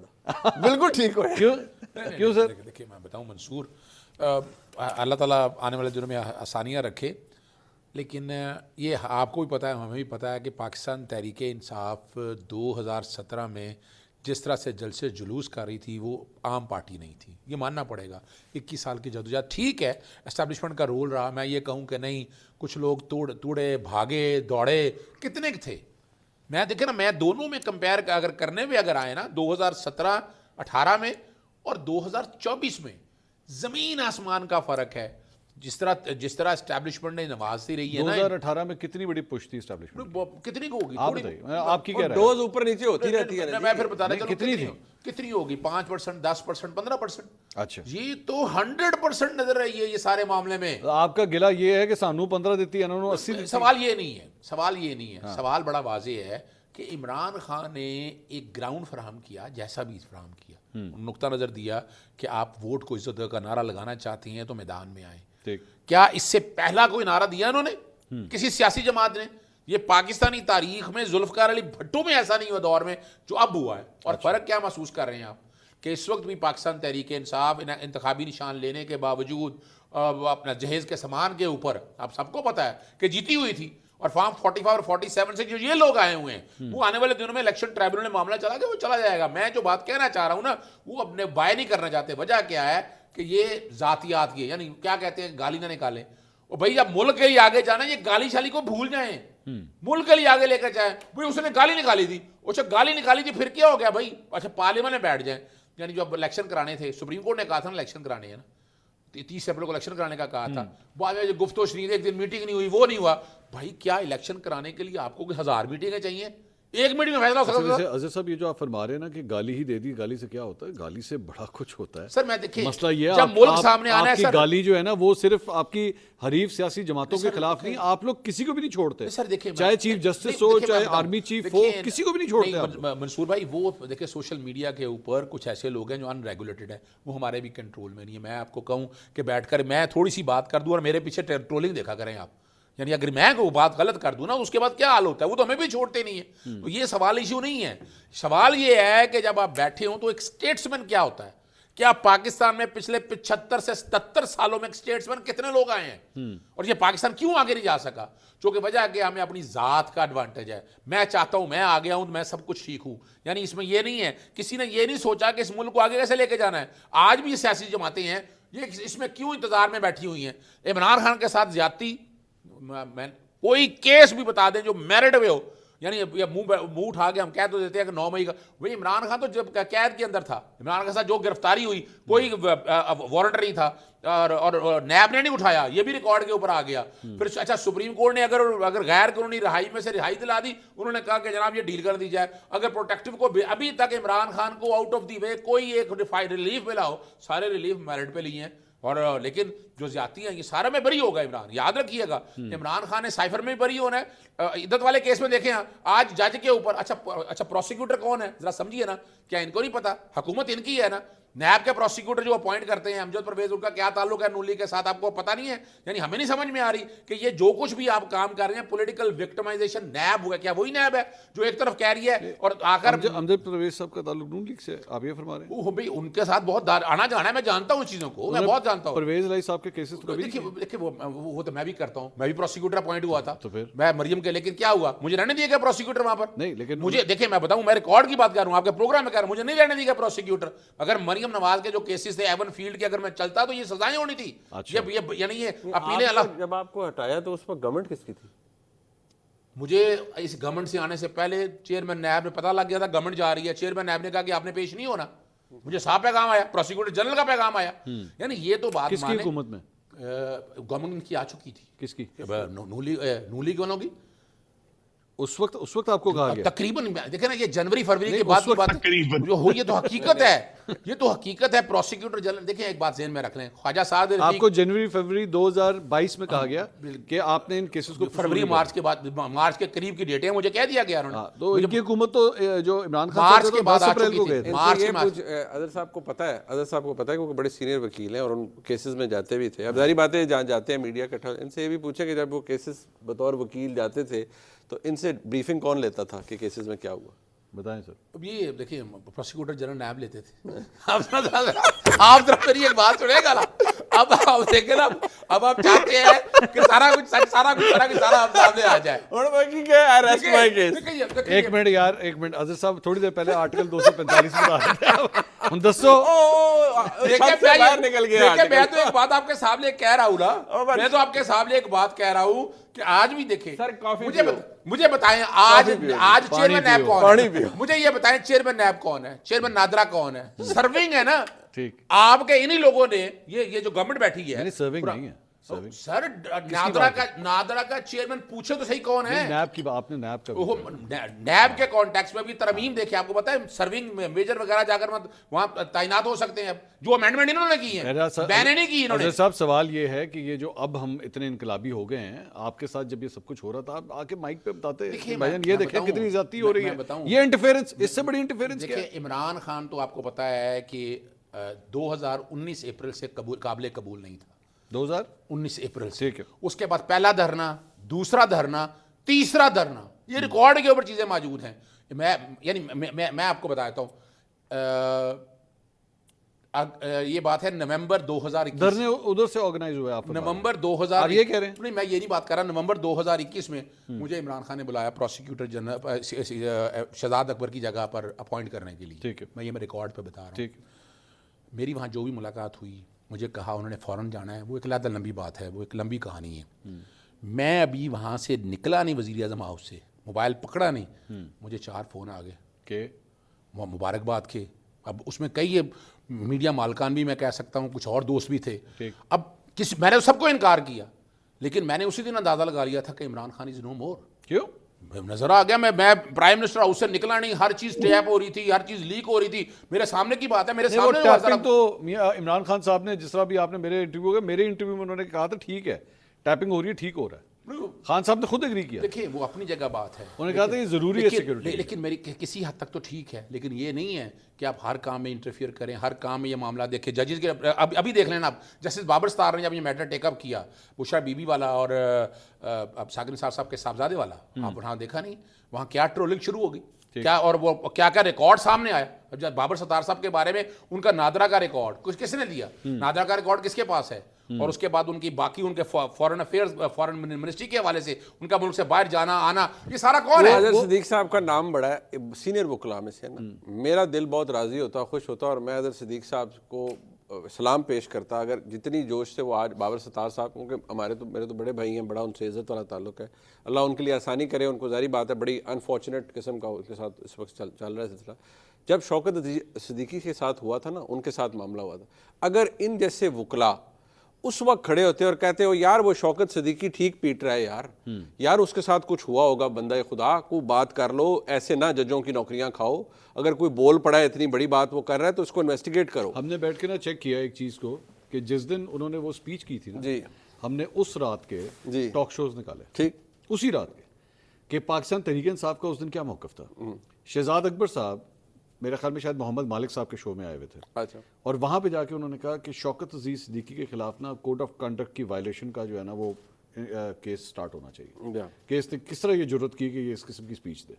بالکل ٹھیک ہو جائے. کیوں سر؟ دیکھیے میں بتاؤں منصور, اللہ تعالیٰ آنے والے دنوں میں آسانیاں رکھے, لیکن یہ آپ کو بھی پتہ ہے, ہمیں بھی پتہ ہے کہ پاکستان تحریک انصاف 2017 میں جس طرح سے جلسے جلوس کر رہی تھی وہ عام پارٹی نہیں تھی, یہ ماننا پڑے گا. 21 سال کی جدوجہد ٹھیک ہے, اسٹیبلشمنٹ کا رول رہا, میں یہ کہوں کہ نہیں کچھ لوگ توڑے بھاگے دوڑے کتنے تھے. میں دیکھیں نا, میں دونوں میں کمپیئر اگر کرنے میں اگر آئے نا 2017-18 میں اور 2024 میں زمین آسمان کا فرق ہے. جس طرح اسٹیبلشمنٹ نے نوازتی رہی ہے نا. 2018 میں کتنی بڑی پش تھی اسٹیبلشمنٹ, کتنی کو ہوگی؟ آپ بتائیے, آپ کی کہہ رہے ہیں. ڈوز اوپر نیچے ہوتی رہتی ہے. میں پھر بتا رہا ہوں کتنی تھی, کتنی ہوگی, 5%, 10%, 15%. اچھا, یہ تو 100% نظر رہی ہے یہ سارے معاملے میں. آپ کا گلہ یہ ہے کہ سانو 15 دیتی ہے, انہوں نے 80 دیتی. سوال یہ نہیں ہے, سوال بڑا واضح ہے کہ عمران خان نے ایک گراؤنڈ فراہم کیا, جیسا بھی فراہم کیا, نقطہ نظر دیا کہ آپ ووٹ کو عزت کا نعرہ لگانا چاہتے ہیں تو میدان میں آئیں. کیا اس سے پہلا کوئی نعرہ دیا انہوں نے کسی سیاسی جماعت نے؟ یہ پاکستانی تاریخ میں ذوالفقار علی بھٹو میں ایسا نہیں ہوا دور میں جو اب ہوا ہے. اور فرق کیا محسوس کر رہے ہیں آپ کہ اس وقت بھی پاکستان تحریک انصاف انتخابی نشان لینے کے باوجود اپنا جہیز کے سامان کے اوپر آپ سب کو پتا ہے کہ جیتی ہوئی تھی, اور فارم 45 اور 47 سے جو یہ لوگ آئے ہوئے ہیں وہ آنے والے دنوں میں الیکشن ٹرائبونل میں معاملہ چلا گیا, وہ چلا جائے گا. میں جو بات کہنا چاہ رہا ہوں نا وہ اپنے بائے نہیں کرنا چاہتے. وجہ کیا ہے کہ یہ ذاتیات کی ہے, یعنی کیا کہتے ہیں گالی نہ نکالیں. اور بھائی جب ملک کے لیے آگے جانا, یہ گالی شالی کو بھول جائیں, ملک کے لیے آگے لے کر جائیں. بھائی اس نے گالی نکالی تھی, اچھا گالی نکالی تھی پھر کیا ہو گیا بھائی, اچھا پارلیمنٹ میں بیٹھ جائیں. یعنی جو اب الیکشن کرانے تھے, سپریم کورٹ نے کہا تھا نا الیکشن کرانے ہیں نا, 30 اپریل کو الیکشن کرانے کا کہا تھا, بعد میں جو گفتگو شنید ایک دن میٹنگ نہیں ہوئی, وہ نہیں ہوا. بھائی کیا الیکشن کرانے کے لیے آپ کو 1000 میٹنگیں چاہیے؟ ایک میٹنگ میں فیصلہ ہو سکتا ہے. اظہر صاحب یہ جو آپ فرما رہے ہیں نا کہ گالی ہی دے دی, گالی سے کیا ہوتا ہے؟ گالی سے بڑا کچھ ہوتا ہے سر. میں دیکھیں مسئلہ یہ جب ملک سامنے آنا ہے سر, گالی جو ہے نا وہ صرف آپ کی حریف سیاسی جماعتوں کے خلاف نہیں, آپ لوگ کسی کو بھی نہیں چھوڑتے سر. دیکھیں چاہے چیف جسٹس ہو, چاہے آرمی چیف ہو, کسی کو بھی نہیں چھوڑتے. منصور بھائی وہ دیکھیں سوشل میڈیا کے اوپر کچھ ایسے لوگ ہیں جو ان ریگولیٹڈ ہیں, وہ ہمارے بھی کنٹرول میں نہیں ہے. میں آپ کو کہوں کہ بیٹھ کر میں تھوڑی سی بات کر دوں اور میرے پیچھے ٹرولنگ دیکھا کریں آپ, یعنی اگر میں کوئی بات غلط کر دوں نا اس کے بعد کیا حال ہوتا ہے, وہ تو ہمیں بھی چھوڑتے نہیں ہے. تو یہ سوال ایشو نہیں ہے. سوال یہ ہے کہ جب آپ بیٹھے ہوں تو ایک اسٹیٹسمین کیا ہوتا ہے. کیا پاکستان میں پچھلے 75 سے 77 سالوں میں ایک اسٹیٹسمین کتنے لوگ آئے ہیں, اور یہ پاکستان کیوں آگے نہیں جا سکا؟ چونکہ وجہ کہ ہمیں اپنی ذات کا ایڈوانٹیج ہے. میں چاہتا ہوں میں آگے آؤں, میں سب کچھ سیکھوں. یعنی اس میں یہ نہیں ہے, کسی نے یہ نہیں سوچا کہ اس ملک کو آگے کیسے لے کے جانا ہے. آج بھی یہ سیاسی جماعتیں ہیں, یہ اس میں کیوں انتظار میں بیٹھی ہوئی ہیں. عمران خان کے ساتھ زیادتی, کوئی کیس بھی بتا دیں جو میرٹ ہوئے ہو, یعنی منہ اٹھا کے ہم کہہ تو دیتے ہیں کہ 9 مئی کا, وہی عمران خان تو جب قید کے اندر تھا, عمران خان کے ساتھ جو گرفتاری ہوئی کوئی وارنٹ نہیں تھا, اور نیب نے نہیں اٹھایا, یہ بھی ریکارڈ کے اوپر آ گیا. پھر اچھا سپریم کورٹ نے اگر غیر قانونی رہائی میں سے رہائی دلا دی, انہوں نے کہا کہ جناب یہ ڈیل کر دی جائے. اگر پروٹیکٹیو کو ابھی تک عمران خان کو آؤٹ آف دی وے کوئی ایک ریلیف ملا ہو, سارے ریلیف میرٹ پہ لیے ہیں. اور لیکن جو زیادتی ہیں یہ سارا میں بری ہوگا عمران, یاد رکھیے گا. عمران خان نے سائفر میں بھی بری ہونا ہے. عدت والے کیس میں دیکھیں آج جج کے اوپر, اچھا پروسیکیوٹر کون ہے ذرا سمجھیے نا, کیا ان کو نہیں پتا؟ حکومت ان کی ہے نا. نیب کے پروسیکیوٹر جو اپوائنٹ کرتے ہیں امجد پرویز, ان کا کیا تعلق ہے نون لیگ کے ساتھ آپ کو پتہ نہیں ہے. یعنی ہمیں نہیں سمجھ میں آ رہی کہ یہ جو کچھ بھی آپ کام کر رہے ہیں پولیٹیکل وکٹمائزیشن نیب ہوا, کیا وہی نیب ہے جو ایک طرف کہہ رہی ہے اور آ کر امجد پرویز صاحب کا تعلق نون لیگ سے, آپ یہ فرما رہے ہیں؟ بھائی ان کے ساتھ بہت آنا جانا ہے, میں جانتا ہوں چیزوں کو, میں بہت جانتا ہوں. پرویز علی صاحب کے کیسز تو دیکھیے وہ تو میں بھی کرتا ہوں, میں بھی پروسیکیوٹر اپوائنٹ ہوا تھا میں مریم کے, لیکن کیا ہوا مجھے رہنے دیا گیا پروسیکیوٹر وہاں پر نہیں. لیکن مجھے دیکھیں میں بتاؤں, میں ریکارڈ کی بات کر رہا ہوں, آپ کے پروگرام میں کر رہا ہوں, مجھے نہیں رہنے دیا گیا پروسیکیوٹر. اگر مریم نواز کے جو کیسز تھے ایون فیلڈ کے, اگر میں چلتا تو یہ سزائیں ہونی تھی. یعنی یہ اپیلیں جب آپ کو ہٹایا تو اس وقت گورنمنٹ کس کی تھی؟ مجھے اس گورنمنٹ سے آنے سے پہلے چیئرمین نیب نے پتہ لگ گیا تھا گورنمنٹ جا رہی ہے. چیئرمین نیب نے کہا کہ آپ نے پیش نہیں ہونا. مجھے صاحب پیغام آیا, پروسیکیوٹر جنرل کا پیغام آیا. یعنی یہ تو بات کس کی حکومت میں گورنمنٹ کی آ چکی تھی. کس کی؟ نون لیگ والوں کی. اس وقت آپ کو کہا گیا تقریباً دیکھیں نا یہ جنوری فروری کے بعد کی بات تقریباً جو ہو یہ تو حقیقت ہے، یہ تو حقیقت ہے. پروسیکیوٹر جنرل دیکھیں ایک بات ذہن میں رکھ لیں، خواجہ سعد آپ کو جنوری فروری 2022 میں کہا گیا کہ آپ نے ان کیسز کو فروری مارچ کے بعد، مارچ کے قریب کی ڈیٹیں مجھے کہہ دیا گیا انہوں نے. تو ان کی حکومت تو جو عمران خان مارچ کے بعد 10 آ اپریل چکی کو تھی. گئے تھے. اظہر صاحب کو پتا ہے کہ وہ بڑے سینئر وکیل ہیں اور ان کیسز میں جاتے بھی تھے. اب ظاہری بات ہے جہاں جاتے ہیں میڈیا کٹھا، ان سے یہ بھی پوچھا کہ جب وہ کیسز بطور وکیل جاتے تھے تو ان سے بریفنگ کون لیتا تھا کہ کیسز میں کیا ہوا؟ بتائیں سر. اب یہ دیکھیں پروسیکیوٹر جنرل نیب لیتے تھے. آپ ذرا میری ایک بات سنیں گا نا، اب آپ دیکھیں نا، اب آپ چاہتے ہیں کہ سارا کچھ آپ سامنے آ جائے. ایک منٹ یار، ایک منٹ اظہر صاحب، تھوڑی دیر پہلے آرٹیکل 245 بتا رہے تھے، ہم دسو. میں تو ایک بات آپ کے سامنے کہہ رہا ہوں نا، میں تو آپ کے سامنے ایک بات کہہ رہا ہوں کہ آج بھی دیکھیں، مجھے بتائیں آج چیئرمین نیب کون ہے؟ مجھے یہ بتائیں چیئرمین نیب کون ہے؟ چیئرمین نادرا کون ہے؟ سرونگ ہے نا آپ کے انہی لوگوں نے. یہ جو گورنمنٹ بیٹھی ہے سرونگ نہیں ہے سر، نادرا کا چیئرمین پوچھے تو صحیح کون ہے؟ نیب کی آپ نے نیب کا نیب کے کانٹیکس میں بھی ترمیم دیکھیں، آپ کو پتا ہے سرونگ میجر وغیرہ جا کر وہاں تعینات ہو سکتے ہیں. جو امینڈمنٹ انہوں نے کی ہے بینے نہیں کی انہوں نے. صاحب سوال یہ ہے کہ یہ جو اب ہم اتنے انقلابی ہو گئے ہیں، آپ کے ساتھ جب یہ سب کچھ ہو رہا تھا آپ آ کے مائک پہ بتاتے بھائیان یہ دیکھیں کتنی زیادتی ہو رہی ہے، یہ انٹرفیئرنس، اس سے بڑی انٹرفیئرنس کیا ہے؟ دیکھیں عمران خان تو آپ کو پتا ہے کہ 2019 اپریل سے قابل قبول نہیں تھا. 2019 اپریل سے اس کے بعد پہلا دھرنا، دوسرا دھرنا، تیسرا دھرنا، یہ ریکارڈ کے اوپر چیزیں موجود ہیں. میں آپ کو بتاتا ہوں، یہ بات ہے نومبر 2021 دھرنے ادھر سے آرگنائز ہوئے. آپ نومبر 2000 یہ کہہ رہے ہیں نہیں، میں یہ نہیں بات کر رہا. نومبر 2021 میں مجھے عمران خان نے بلایا پروسیکیوٹر جنرل شہزاد اکبر کی جگہ پر اپوائنٹ کرنے کے لیے. ٹھیک ہے، میں یہ ریکارڈ پہ بتا رہا ہوں. میری وہاں جو بھی ملاقات ہوئی، مجھے کہا انہوں نے فوراً جانا ہے. وہ ایک علیحدہ لمبی بات ہے، وہ ایک لمبی کہانی ہے. میں ابھی وہاں سے نکلا نہیں وزیر اعظم ہاؤس سے، موبائل پکڑا نہیں، مجھے 4 فون آ گئے کہ وہ مبارکباد کے. اب اس میں کئی میڈیا مالکان بھی میں کہہ سکتا ہوں، کچھ اور دوست بھی تھے. اب میں نے سب کو انکار کیا، لیکن میں نے اسی دن اندازہ لگا لیا تھا کہ عمران خان از نو مور. کیوں؟ نظر آ گیا. میں پرائم منسٹر ہاؤس سے نکلا نہیں، ہر چیز ٹیپ ہو رہی تھی، ہر چیز لیک ہو رہی تھی، میرے سامنے کی بات ہے. میرے سامنے تو عمران خان صاحب نے جس طرح بھی آپ نے میرے انٹرویو میں انہوں نے کہا تھا ٹھیک ہے ٹیپنگ ہو رہی ہے، ٹھیک ہو رہا ہے. خان صاحب نے خود اگری کیا. دیکھیں وہ اپنی جگہ بات ہے، انہوں نے کہا تھا یہ ضروری ہے سیکورٹی. لیکن میری کسی حد تک تو ٹھیک ہے، لیکن یہ نہیں ہے کہ آپ ہر کام میں انٹرفیئر کریں، ہر کام میں یہ معاملہ دیکھیں. ججز کے ابھی دیکھ لینا، آپ جسٹس بابر ستار نے جب یہ میٹر ٹیک اپ کیا، بشرا بی بی والا اور اب ساکر نثار صاحب کے صاحبزادے والا، آپ وہاں دیکھا نہیں وہاں کیا ٹرولنگ شروع ہو گئی کیا، اور وہ کیا کیا ریکارڈ سامنے آیا. جب بابر ستار صاحب کے بارے میں ان کا نادرا کا ریکارڈ کچھ کس نے دیا، نادرا کا ریکارڈ کس کے پاس ہے، اور اس کے بعد ان کی باقی ان کے فورن افیئرز فورن منسٹری کے حوالے سے ان کا ملک سے باہر جانا آنا، یہ سارا کون ہے؟ اظہر صدیق صاحب کا نام بڑا ہے سینئر وکلاء میں سے نا. میرا دل بہت راضی ہوتا، خوش ہوتا، اور میں اظہر صدیق صاحب کو سلام پیش کرتا. اگر جتنی جوش سے وہ آج بابر ستار صاحب، کیونکہ میرے تو بڑے بھائی ہیں، بڑا ان سے عزت والا تعلق ہے، اللہ ان کے لیے آسانی کرے. ان کو ظاہری بات ہے بڑی انفارچونیٹ قسم کا ان کے ساتھ اس وقت چل رہا ہے سلسلہ. جب شوکت صدیقی کے ساتھ ہوا تھا نا، ان کے ساتھ معاملہ ہوا تھا، اگر ان جیسے وکلاء اس وقت کھڑے ہوتے اور کہتے ہو یار وہ شوکت صدیقی ٹھیک پیٹ رہا ہے یار اس کے ساتھ کچھ ہوا ہوگا، بندہ خدا کو بات کر لو، ایسے نہ ججوں کی نوکریاں کھاؤ، اگر کوئی بول پڑا ہے اتنی بڑی بات وہ کر رہا ہے تو اس کو انویسٹیگیٹ کرو. ہم نے بیٹھ کے نا چیک کیا ایک چیز کو کہ جس دن انہوں نے وہ سپیچ کی تھی نا، جی ہم نے اس رات کے ٹاک شوز نکالے، ٹھیک اسی رات کے کہ پاکستان تحریک انصاف کا اس دن کیا موقف تھا. شہزاد اکبر صاحب میرے خیال میں شاید محمد مالک صاحب کے شو میں آئے ہوئے تھے. اچھا. اور وہاں پہ جا کے انہوں نے کہا کہ شوکت عزیز صدیقی کے خلاف نا کوڈ آف کنڈکٹ کی وائلیشن کا جو ہے نا وہ کیس سٹارٹ ہونا چاہیے کہ اس نے کس طرح یہ جرت کی کہ یہ اس قسم کی سپیچ دے.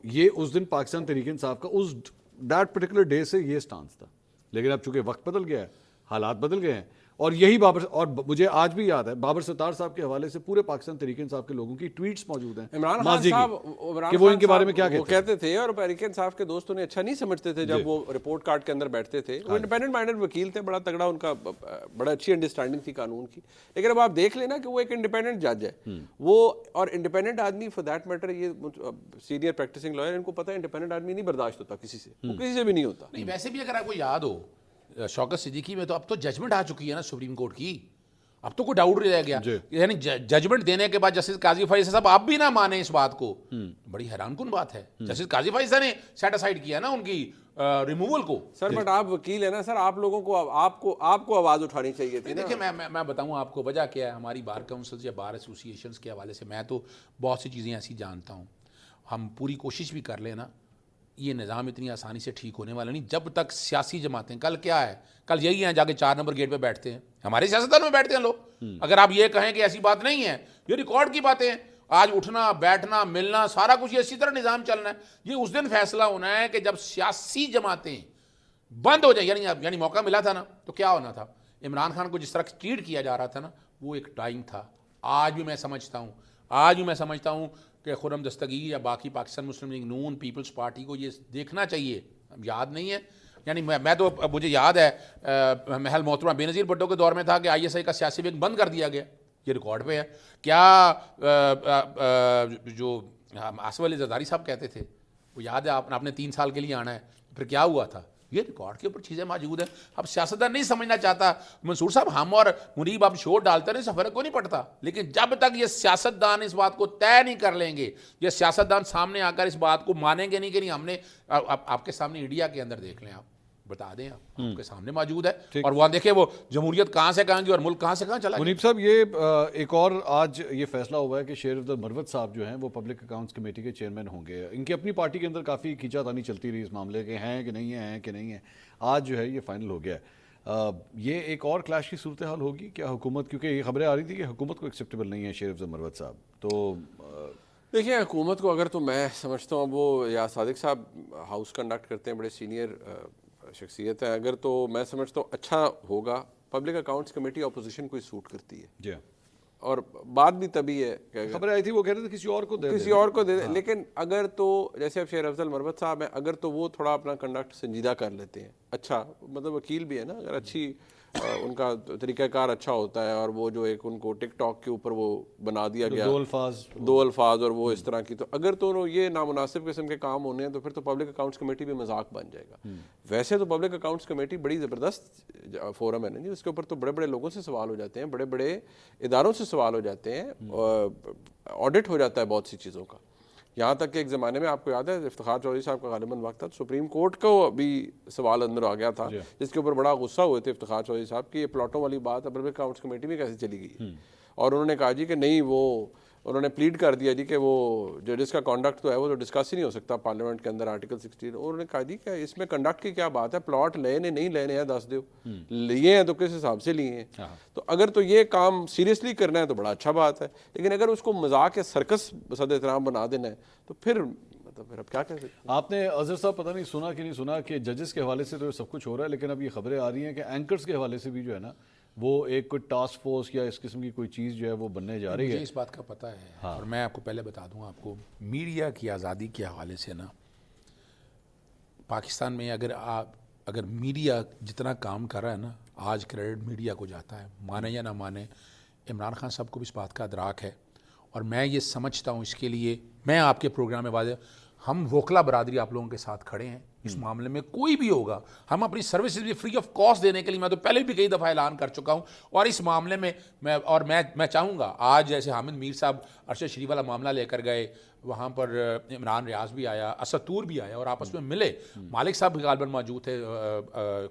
یہ اس دن پاکستان تحریک انصاف کا اس دیٹ پرٹیکولر ڈے سے یہ سٹانس تھا. لیکن اب چونکہ وقت بدل گیا ہے، حالات بدل گئے ہیں، اور یہی اور مجھے آج بھی یاد ہے بابر ستار صاحب کے حوالے سے پورے پاکستان تحریک انصاف کے لوگوں کی ٹویٹس موجود ہیں عمران خان صاحب کہ وہ ان کے بارے میں کیا کہتے تھے، اور تحریک انصاف کے دوست انہیں اچھا نہیں سمجھتے تھے جب وہ رپورٹ کارڈ کے اندر بیٹھتے تھے. وہ انڈیپینڈنٹ مائنڈڈ وکیل تھے، بڑا تگڑا ان کا بڑا اچھی انڈرسٹینڈنگ تھی قانون کی. لیکن اب آپ دیکھ لینا کہ وہ ایک انڈیپینڈنٹ جج ہے، وہ اور انڈیپینڈنٹ آدمی فار دیٹ میٹر، یہ سینئر پریکٹسنگ لائر، ان کو پتہ ہے انڈیپینڈنٹ آدمی نہیں برداشت ہوتا کسی سے، وہ کسی سے بھی نہیں ہوتا. نہیں ویسے بھی اگر آپ کو یاد ہو شوکت صدیقی میں تو اب تو ججمنٹ آ چکی ہے نا سپریم کورٹ کی. اب تو کوئی ڈاؤٹ نہیں رہ گیا. یعنی ججمنٹ دینے کے بعد جسٹس قاضی فائز صاحب آپ بھی نہ مانیں اس بات کو, بڑی حیران کن بات ہے. جسٹس قاضی فائز صاحب نے سیٹ اسائڈ کیا نا ان کی ریموول کو. سر بٹ آپ وکیل ہیں نا سر, آپ لوگوں کو آپ کو آواز اٹھانی چاہیے تھی. دیکھیں میں بتاؤں آپ کو وجہ کیا ہے. ہماری بار کونسلز یا بار ایسوسیشنز کے حوالے سے میں تو بہت سی چیزیں ایسی جانتا ہوں. ہم پوری کوشش بھی کر لیں نا, یہ نظام اتنی آسانی سے ٹھیک ہونے والا نہیں جب تک سیاسی جماعتیں, کل کیا ہے, کل یہی ہیں جا کے 4 نمبر گیٹ پہ بیٹھتے ہیں, ہمارے سیاستدانوں میں بیٹھتے ہیں لوگ. اگر آپ یہ کہیں کہ ایسی بات نہیں ہے, یہ ریکارڈ کی باتیں ہیں. آج اٹھنا بیٹھنا ملنا سارا کچھ اسی طرح نظام چلنا ہے. یہ اس دن فیصلہ ہونا ہے کہ جب سیاسی جماعتیں بند ہو جائیں. یعنی موقع ملا تھا نا تو کیا ہونا تھا, عمران خان کو جس طرح ٹریٹ کیا جا رہا تھا نا, وہ ایک ٹائم تھا. آج بھی میں سمجھتا ہوں کہ خرم دستگیر یا باقی پاکستان مسلم لیگ نون پیپلز پارٹی کو یہ دیکھنا چاہیے. یاد نہیں ہے, یعنی میں تو مجھے یاد ہے محل محترمہ بے نظیر بھٹو کے دور میں تھا کہ ISI کا سیاسی ونگ بند کر دیا گیا. یہ ریکارڈ پہ ہے. کیا جو آصف علی زرداری صاحب کہتے تھے وہ یاد ہے, آپ نے 3 سال کے لیے آنا ہے, پھر کیا ہوا تھا. یہ ریکارڈ کے اوپر چیزیں موجود ہیں. اب سیاستدان نہیں سمجھنا چاہتا. منصور صاحب ہم اور منیب آپ شور ڈالتے ہیں, اس سے فرق کو نہیں پڑتا, لیکن جب تک یہ سیاستدان اس بات کو طے نہیں کر لیں گے, یہ سیاستدان سامنے آ کر اس بات کو مانیں گے نہیں کہ نہیں ہم نے, آپ کے سامنے انڈیا کے اندر دیکھ لیں, آپ بتا دیں, آپ کے سامنے موجود ہے. اور وہاں دیکھیں وہ جمہوریت کہاں سے کہاں گی اور ملک کہاں سے کہاں چلا گیا. منیب صاحب, یہ ایک اور آج یہ فیصلہ ہوا ہے کہ شیر افضل مروت صاحب جو ہیں وہ پبلک اکاؤنٹس کمیٹی کے چیئرمین ہوں گے. ان کی اپنی پارٹی کے اندر کافی کھینچا تانی چلتی رہی اس معاملے کے, ہیں کہ نہیں ہیں. آج جو ہے یہ فائنل ہو گیا ہے. یہ ایک اور کلیش کی صورتحال ہوگی کیا حکومت, کیونکہ یہ خبریں آ رہی تھی کہ حکومت کو ایکسیپٹیبل نہیں ہے شیر افضل مروت صاحب. تو دیکھیں حکومت کو اگر, تو میں سمجھتا ہوں وہ یا صادق صاحب ہاؤس کنڈکٹ کرتے ہیں, بڑے سینئر شخصیت ہے, اگر تو میں سمجھتا ہوں اچھا ہوگا. پبلک اکاؤنٹس کمیٹی اپوزیشن کو سوٹ کرتی ہے جی, اور بات بھی تبھی ہے کہ خبر آئی تھی وہ کہہ رہے تھے کسی اور کو دے دیں. لیکن اگر تو جیسے اب شیر افضل مروت صاحب ہیں, اگر تو وہ تھوڑا اپنا کنڈکٹ سنجیدہ کر لیتے ہیں, اچھا مطلب وکیل بھی ہے نا, اگر اچھی ان کا طریقہ کار اچھا ہوتا ہے, اور وہ جو ایک ان کو ٹک ٹاک کے اوپر وہ بنا دیا گیا دو الفاظ اور وہ اس طرح کی, تو اگر تو یہ نامناسب قسم کے کام ہونے ہیں تو پھر تو پبلک اکاؤنٹس کمیٹی بھی مذاق بن جائے گا. ویسے تو پبلک اکاؤنٹس کمیٹی بڑی زبردست فورم ہے نا جی, اس کے اوپر تو بڑے بڑے لوگوں سے سوال ہو جاتے ہیں, بڑے بڑے اداروں سے سوال ہو جاتے ہیں, آڈٹ ہو جاتا ہے بہت سی چیزوں کا. یہاں تک کہ ایک زمانے میں آپ کو یاد ہے افتخار چودھری صاحب کا غالباً وقت تھا, سپریم کورٹ کو بھی سوال اندر آ گیا تھا, جس کے اوپر بڑا غصہ ہوئے تھے افتخار چودھری صاحب کی یہ پلاٹوں والی بات پبلک اکاؤنٹس کمیٹی میں کیسے چلی گئی. اور انہوں نے کہا جی کہ نہیں, وہ انہوں نے پلیڈ کر دیا جی کہ وہ ججز کا کنڈکٹ تو ہے وہ تو ڈسکس ہی نہیں ہو سکتا پارلیمنٹ کے اندر آرٹیکل 16. اور انہوں نے کہا جی کہ اس میں کنڈکٹ کی کیا بات ہے, پلاٹ لینے نہیں لینے ہیں دس دیو, لیے ہیں تو کس حساب سے لیے ہیں. تو اگر تو یہ کام سیریسلی کرنا ہے تو بڑا اچھا بات ہے, لیکن اگر اس کو مذاق یا سرکس صد احترام بنا دینا ہے تو پھر اب کیا کہہ سکتے ہیں. آپ نے اظہر صاحب پتہ نہیں سنا کہ نہیں سنا کہ ججز کے حوالے سے تو سب کچھ ہو رہا ہے, لیکن اب یہ خبریں آ رہی ہیں کہ اینکرز کے حوالے سے بھی جو ہے نا وہ ایک کوئی ٹاسک فورس یا اس قسم کی کوئی چیز جو ہے وہ بننے جا رہی ہے. مجھے اس بات کا پتہ ہے, اور میں آپ کو پہلے بتا دوں, آپ کو میڈیا کی آزادی کے حوالے سے نا پاکستان میں اگر میڈیا جتنا کام کر رہا ہے نا, آج کریڈٹ میڈیا کو جاتا ہے, مانے یا نہ مانے. عمران خان صاحب کو بھی اس بات کا ادراک ہے, اور میں یہ سمجھتا ہوں اس کے لیے میں آپ کے پروگرام میں واضح, ہم وکلا برادری آپ لوگوں کے ساتھ کھڑے ہیں اس معاملے میں. کوئی بھی ہوگا ہم اپنی سروسز بھی فری آف کاسٹ دینے کے لیے, میں تو پہلے بھی کئی دفعہ اعلان کر چکا ہوں. اور اس معاملے میں میں چاہوں گا, آج جیسے حامد میر صاحب ارشد شریف والا معاملہ لے کر گئے, وہاں پر عمران ریاض بھی آیا, اسد طور بھی آیا اور آپس میں ملے, مالک صاحب بھی غالباً موجود تھے,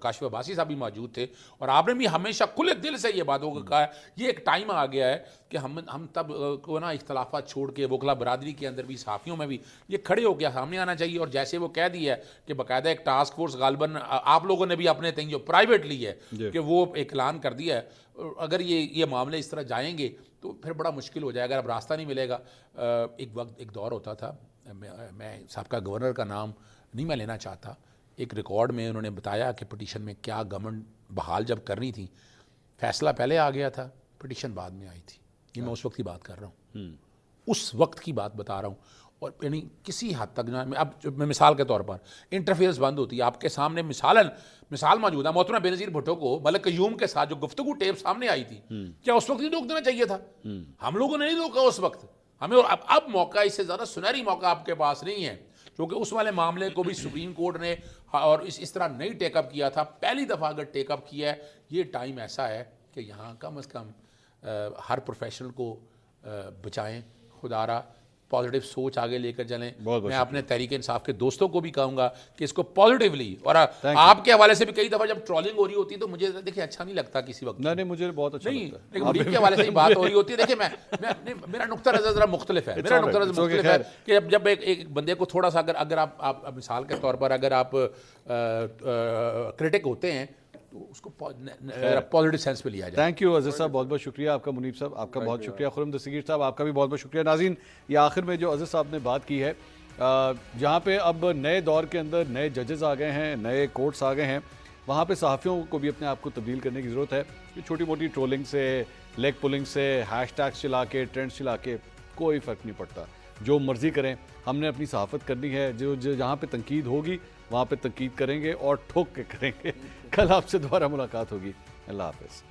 کاشف عباسی صاحب بھی موجود تھے, اور آپ نے بھی ہمیشہ کھلے دل سے یہ باتوں کو کہا ہے. یہ ایک ٹائم آ گیا ہے کہ ہم تب کو نا اختلافات چھوڑ کے وکلا برادری کے اندر بھی صحافیوں میں بھی یہ کھڑے ہو گیا سامنے آنا چاہیے. اور جیسے وہ کہہ دیا ہے کہ باقاعدہ ایک ٹاسک فورس غالباً آپ لوگوں نے بھی اپنے تئیں جو پرائیویٹ لی ہے کہ وہ اعلان کر دیا ہے. اگر یہ معاملے اس طرح جائیں گے تو پھر بڑا مشکل ہو جائے گا, اب راستہ نہیں ملے گا. ایک دور ہوتا تھا, میں سابقہ گورنر کا نام نہیں میں لینا چاہتا, ایک ریکارڈ میں انہوں نے بتایا کہ پٹیشن میں کیا گورنمنٹ بحال جب کرنی تھی, فیصلہ پہلے آ گیا تھا, پٹیشن بعد میں آئی تھی. یہ میں اس وقت کی بات کر رہا ہوں, اس وقت کی بات بتا رہا ہوں. اور یعنی کسی حد تک اب مثال کے طور پر انٹرفیئرنس بند ہوتی ہے, آپ کے سامنے مثال موجود ہے. محترمہ بے نظیر بھٹو کو ملک قیوم کے ساتھ جو گفتگو ٹیپ سامنے آئی تھی, کیا اس وقت نہیں روک دینا چاہیے تھا؟ ہم لوگوں نے نہیں روکا اس وقت. ہمیں اب موقع اس سے زیادہ سنہری موقع آپ کے پاس نہیں ہے, کیونکہ اس والے معاملے کو بھی سپریم کورٹ نے اور اس طرح نہیں ٹیک اپ کیا تھا. پہلی دفعہ اگر ٹیک اپ کیا ہے, یہ ٹائم ایسا ہے کہ یہاں کم از کم ہر پروفیشنل کو بچائیں، خدا را پازیٹیو سوچ آگے لے کر چلیں. میں اپنے تحریک انصاف کے دوستوں کو بھی کہوں گا کہ اس کو پازیٹیولی، اور آپ کے حوالے سے بھی کئی دفعہ جب ٹرولنگ ہو رہی ہوتی ہے تو مجھے دیکھیں اچھا نہیں لگتا کسی وقت. نہیں مجھے بہت اچھا لگتا ہے. لیکن منیب کے حوالے سے بات ہو رہی ہوتی ہے. دیکھیں میں میرا نقطہ نظر ذرا مختلف ہے. میرا نقطہ نظر مختلف ہے کہ جب ایک بندے کو تھوڑا سا اگر آپ مثال کے طور پر اگر آپ کرٹک ہوتے ہیں تو اس کو پازیٹیو سینس پہ لیا جائے. تھینک یو عزیز صاحب، بہت بہت شکریہ آپ کا. منیب صاحب آپ کا بہت شکریہ. خرم دستگیر صاحب آپ کا بھی بہت بہت شکریہ. ناظرین، یہ آخر میں جو عزیز صاحب نے بات کی ہے، جہاں پہ اب نئے دور کے اندر نئے ججز آ گئے ہیں، نئے کورٹس آ گئے ہیں، وہاں پہ صحافیوں کو بھی اپنے آپ کو تبدیل کرنے کی ضرورت ہے. چھوٹی موٹی ٹرولنگ سے، لیگ پولنگ سے، ہیش ٹیگس چلا کے، ٹرینڈس چلا کے کوئی فرق نہیں پڑتا. جو مرضی کریں، ہم نے اپنی صحافت کرنی ہے. جہاں پہ تنقید ہوگی وہاں پہ تنقید کریں گے اور ٹھوک کے کریں گے. کل آپ سے دوبارہ ملاقات ہوگی. اللہ حافظ.